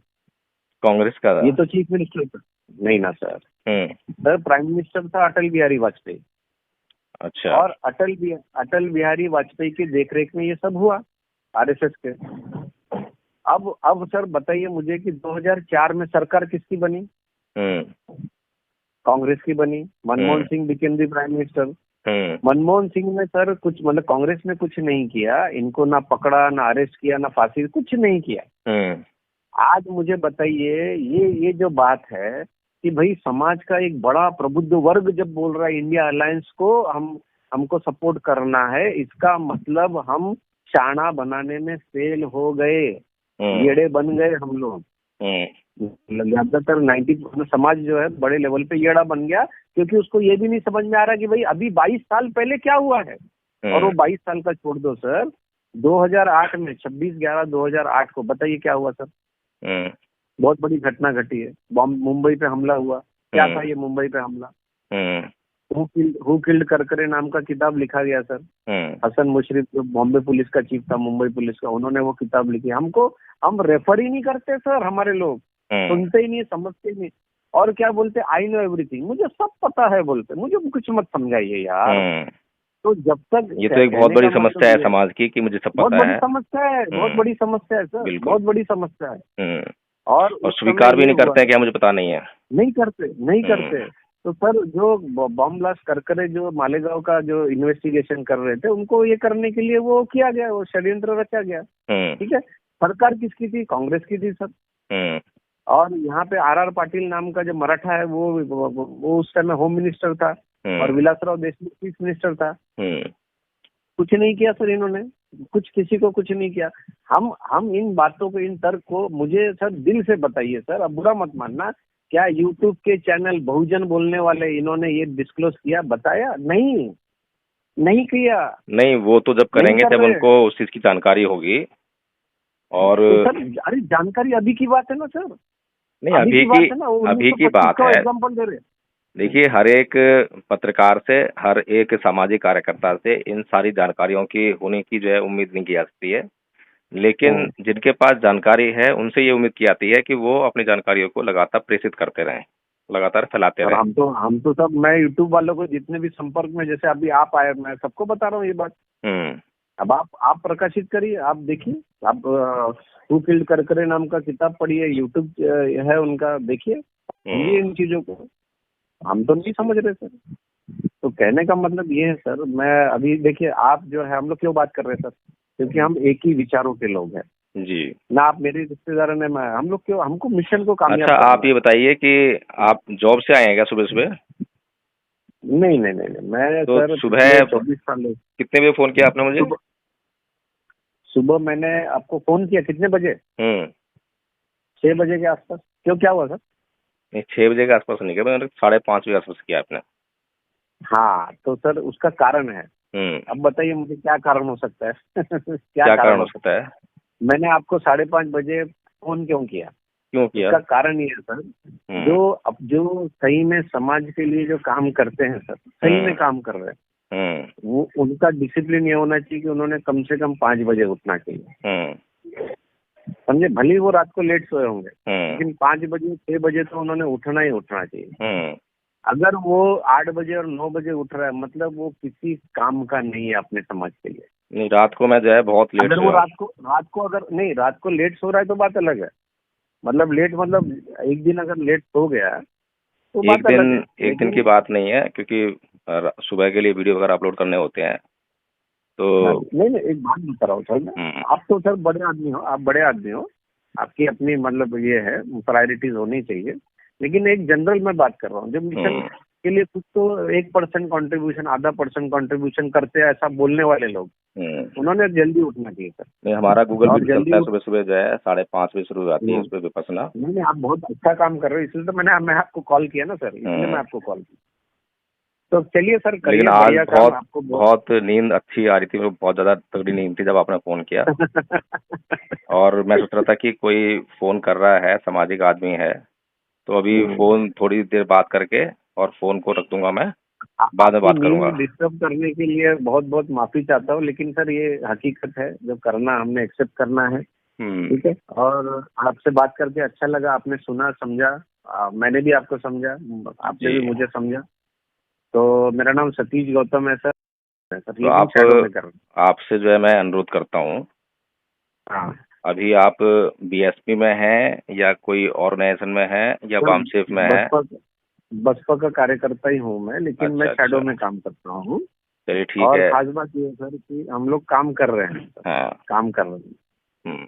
कांग्रेस का था। ये तो चीफ मिनिस्टर था। नहीं ना सर, सर प्राइम मिनिस्टर था अटल बिहारी वाजपेयी। अच्छा। और अटल बिहारी वाजपेयी की देखरेख में ये सब हुआ, आरएसएस के। अब सर बताइए मुझे कि 2004 में सरकार किसकी बनी? कांग्रेस की बनी। Manmohan Singh became the prime minister. Manmohan Singh ने सर कुछ, मतलब कांग्रेस ने कुछ नहीं किया, इनको ना पकड़ा, ना अरेस्ट किया, ना फांसी, कुछ नहीं किया। आज मुझे बताइए ये जो बात है कि भाई समाज का एक बड़ा प्रबुद्ध वर्ग जब बोल रहा है इंडिया अलायंस को हमको सपोर्ट करना है, इसका मतलब हम शाना बनाने में फेल हो गए, येड़े बन गए हम लोग। ज्यादातर 90% समाज जो है बड़े लेवल पे येड़ा बन गया, क्योंकि उसको ये भी नहीं समझ में आ रहा कि भाई अभी 22 साल पहले क्या हुआ है। और वो 22 साल का छोड़ दो सर, 2008 में 26/11/2008 को बताइए क्या हुआ सर? बहुत बड़ी घटना घटी है, मुंबई पे हमला हुआ। क्या था ये मुंबई पे हमला? हु किल्ड करकरे नाम का किताब लिखा गया सर। हसन मुशर्रफ जो बॉम्बे पुलिस का चीफ था, मुंबई पुलिस का, उन्होंने वो किताब लिखी। हम रेफर ही नहीं करते सर, हमारे लोग सुनते ही नहीं, समझते ही नहीं। और क्या बोलते, आई नो एवरीथिंग, मुझे सब पता है बोलते, मुझे कुछ मत समझाइए यार। तो जब तक ये तो एक बहुत बड़ी समस्या है समाज की कि मुझे सब पता है। बहुत बड़ी समस्या है, बहुत बड़ी समस्या है सर, बहुत बड़ी समस्या है। और स्वीकार भी नहीं करते हैं कि मुझे पता नहीं है। नहीं करते। तो सर जो बॉम्ब ब्लास्ट करके जो मालेगांव का जो इन्वेस्टिगेशन कर रहे थे, उनको ये करने के लिए वो किया गया, वो षड्यंत्र रचा गया। ठीक है, सरकार किसकी थी? कांग्रेस की थी सर। और यहाँ पे आर पाटिल नाम का जो मराठा है वो उस समय होम मिनिस्टर था और विलासराव देशमुख चीफ मिनिस्टर था। कुछ नहीं किया सर इन्होंने, कुछ किसी को कुछ नहीं किया। हम इन बातों को, इन तर्क को मुझे सर दिल से बताइए सर, अब बुरा मत मानना। क्या यूट्यूब के चैनल बहुजन बोलने वाले इन्होंने ये डिस्क्लोज किया, बताया? नहीं, नहीं किया। नहीं, वो तो जब करेंगे जब उनको उस चीज की जानकारी होगी। और तो सर अरे जानकारी अभी की बात है ना सर, नहीं, अभी की बात है। एग्जाम्पल दे रहे। देखिए, हर एक पत्रकार से, हर एक सामाजिक कार्यकर्ता से इन सारी जानकारियों की होने की जो है उम्मीद नहीं की जा सकती है, लेकिन जिनके पास जानकारी है उनसे ये उम्मीद की जाती है कि वो अपनी जानकारियों को लगातार प्रेषित करते रहें, लगातार फैलाते रहें। हम तो सब, मैं यूट्यूब वालों को जितने भी संपर्क में, जैसे अभी आप आए, मैं सबको बता रहा हूँ ये बात। अब आप प्रकाशित करिए, आप देखिए, आप हु किल्ड करकरे नाम का किताब पढ़िए, यूट्यूब है उनका, देखिए इन चीजों को। हम तो नहीं समझ रहे सर। तो कहने का मतलब ये है सर, मैं अभी देखिए, आप जो है, हम लोग क्यों बात कर रहे हैं सर, क्योंकि हम एक ही विचारों के लोग हैं जी ना। आप मेरे रिश्तेदार हैं, मैं, हम लोग क्यों, हमको मिशन को कामयाब। अच्छा, आप ये बताइए कि आप जॉब से आए हैं क्या सुबह सुबह? नहीं नहीं नहीं नहीं, मैं तो सर सुबह 24 साल। कितने बजे फोन किया आपने मुझे? सुबह मैंने आपको फोन किया कितने बजे? 6 बजे के आसपास। क्यों, क्या हुआ सर? नहीं, 6 बजे के आसपास नहीं किया, मैंने 5:30 बजे आसपास किया आपने। हाँ, तो सर उसका कारण है। अब बताइए मुझे क्या कारण हो सकता है? क्या कारण हो सकता है? मैंने आपको 5:30 बजे फोन क्यों किया? इसका कारण ये है सर, जो सही में समाज के लिए जो काम करते हैं सर, सही में काम कर रहे हैं, वो उनका डिसिप्लिन ये होना चाहिए कि उन्होंने कम से कम 5 बजे उठना चाहिए। समझे? भले ही वो रात को लेट सोए होंगे, लेकिन 5 बजे 6 बजे तो उन्होंने उठना ही उठना चाहिए। अगर वो 8 बजे और 9 बजे उठ रहा है, मतलब वो किसी काम का नहीं है अपने समाज के लिए। नहीं, रात को मैं जो है बहुत लेट अगर वो रात को अगर नहीं, रात को लेट सो रहा है तो बात अलग है। मतलब लेट, मतलब एक दिन अगर लेट सो गया तो बात अलग है। एक दिन की बात नहीं है, क्योंकि सुबह के लिए वीडियो वगैरह अपलोड करने होते हैं तो। नहीं, एक बात बता रहा हूँ सर मैं, आप तो सर बड़े आदमी हो, आप बड़े आदमी हो, आपकी अपनी मतलब ये है, प्रायोरिटीज होनी चाहिए। लेकिन एक जनरल मैं बात कर रहा हूँ, जब मिशन के लिए कुछ तो 1% कॉन्ट्रीब्यूशन, आधा % कॉन्ट्रीब्यूशन करते हैं, ऐसा बोलने वाले लोग, उन्होंने जल्दी उठना चाहिए सर। नहीं, हमारा गूगल मीट चलता है सुबह सुबह जो है 5:30 बजे शुरू होती है उस पर विपसना। नहीं, आप बहुत अच्छा काम कर रहे हो, इसलिए तो मैं आपको कॉल किया ना सर, इसलिए मैं आपको कॉल किया। तो चलिए सर, लेकिन आज बहुत नींद अच्छी आ रही थी, बहुत ज्यादा तगड़ी नींद थी जब आपने फोन किया। और मैं सोच रहा था कि कोई फोन कर रहा है, सामाजिक आदमी है, तो अभी फोन थोड़ी देर बात करके और फोन को रख दूंगा, मैं बाद में बात करूंगा। डिस्टर्ब करने के लिए बहुत बहुत माफी चाहता हूँ, लेकिन सर ये हकीकत है, जो करना हमने एक्सेप्ट करना है। ठीक है, और आपसे बात करके अच्छा लगा, आपने सुना, समझा, मैंने भी आपको समझा, आपने भी मुझे समझा। तो मेरा नाम सतीश गौतम है सर। तो आपसे जो है मैं अनुरोध करता हूँ, अभी आप बीएसपी में हैं या कोई ऑर्गेनाइजेशन में हैं या वामसेफ में हैं? बसपा का कार्यकर्ता ही हूँ मैं, लेकिन मैं शैडो में काम करता हूँ। चलिए ठीक और है। खास बात ये है सर कि हम लोग काम कर रहे हैं। काम कर रहे हैं।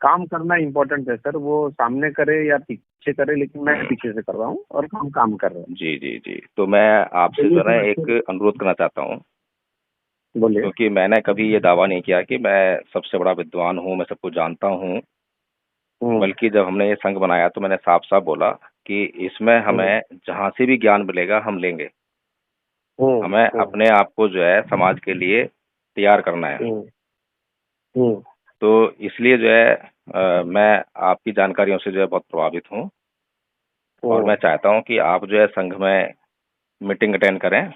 काम करना इम्पोर्टेंट है सर, वो सामने करे या पीछे करे, लेकिन मैं पीछे से कर रहा हूँ और हम काम कर रहे हैं। जी जी जी, तो मैं आपसे जो है एक अनुरोध करना चाहता हूँ। बोलिए। क्योंकि मैंने कभी ये दावा नहीं किया कि मैं सबसे बड़ा विद्वान हूँ, मैं सबको जानता हूँ, बल्कि जब हमने ये संघ बनाया तो मैंने साफ साफ बोला कि इसमें हमें जहाँ से भी ज्ञान मिलेगा हम लेंगे। हमें अपने आप को जो है समाज के लिए तैयार करना है। तो इसलिए जो है मैं आपकी जानकारियों से जो है बहुत प्रभावित हूँ और मैं चाहता हूँ कि आप जो है संघ में मीटिंग अटेंड करें।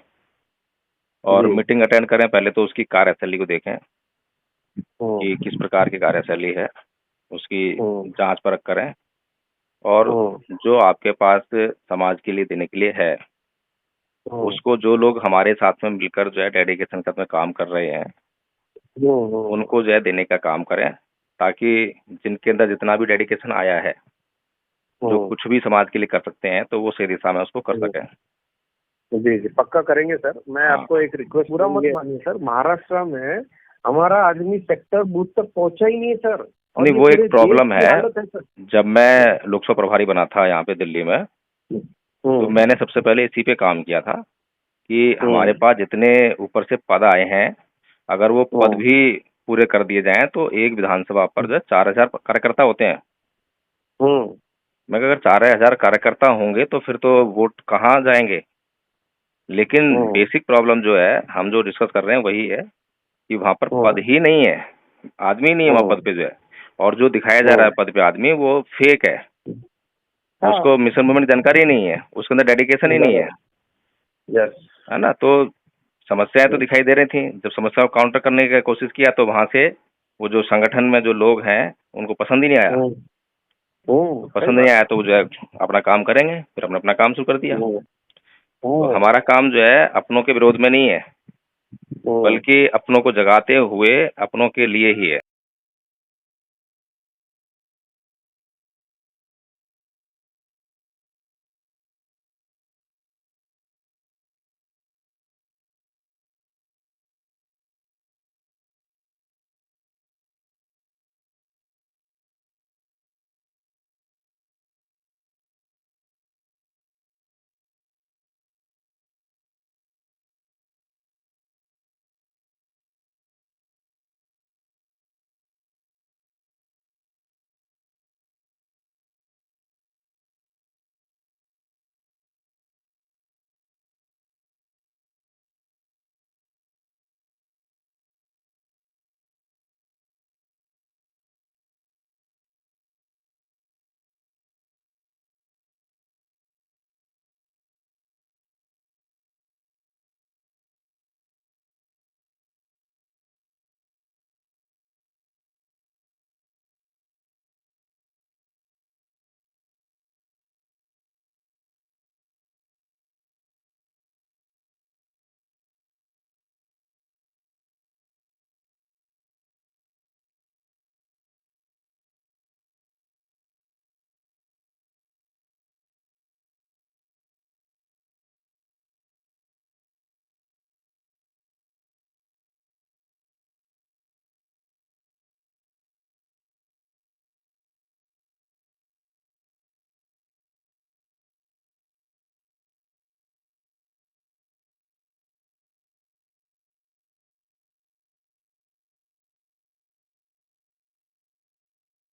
और मीटिंग अटेंड करें, पहले तो उसकी कार्यशैली को देखें कि किस प्रकार की कार्यशैली है, उसकी जांच परख करें, और जो आपके पास समाज के लिए देने के लिए है उसको जो लोग हमारे साथ में मिलकर जो है डेडिकेशन के साथ में काम कर रहे हैं उनको जो है देने का काम करें, ताकि जिनके अंदर जितना भी डेडिकेशन आया है, जो कुछ भी समाज के लिए कर सकते हैं, तो वो सही दिशा में उसको कर सकें। जी जी, पक्का करेंगे सर। मैं आपको एक रिक्वेस्ट, पूरा मत मानिए सर, महाराष्ट्र में हमारा आदमी सेक्टर बूथ तक पहुंचा ही नहीं है सर। और नहीं, ये वो एक पूरे देश प्रॉब्लम की है। हालत है सर। जब मैं लोकसभा प्रभारी बना था यहाँ पे दिल्ली में, तो हम्म। मैंने सबसे पहले इसी पे काम किया था कि हमारे हम्म। पास जितने ऊपर से पद आए हैं, अगर वो पद हम्म। भी पूरे कर दिए जाएं तो एक विधानसभा पर जो 4,000 कार्यकर्ता होते हैं। हम्म। मैं कहा, अगर 4,000 कार्यकर्ता होंगे तो फिर तो वोट कहाँ जाएंगे। लेकिन हम्म। बेसिक प्रॉब्लम जो है, हम जो डिस्कस कर रहे हैं वही है कि वहां पर पद हम्म। ही नहीं है, आदमी नहीं है वहां पद पे जो है। और जो दिखाया जा रहा है हम्म। पद पे आदमी, वो फेक है। हाँ। उसको मिशन वुमन की जानकारी नहीं है, उसके अंदर डेडिकेशन ही नहीं है। यस। है ना। तो समस्याएं तो दिखाई दे रही थी। जब समस्या को काउंटर करने की कोशिश किया तो वहां से वो जो संगठन में जो लोग हैं उनको पसंद ही नहीं आया। हम्म। तो सही पसंद नहीं बात आया है। तो वो जो है अपना काम करेंगे, फिर हमने अपना काम शुरू कर दिया। हम्म। तो हम्म। हमारा काम जो है अपनों के विरोध में नहीं है, हम्म। बल्कि अपनों को जगाते हुए अपनों के लिए ही है।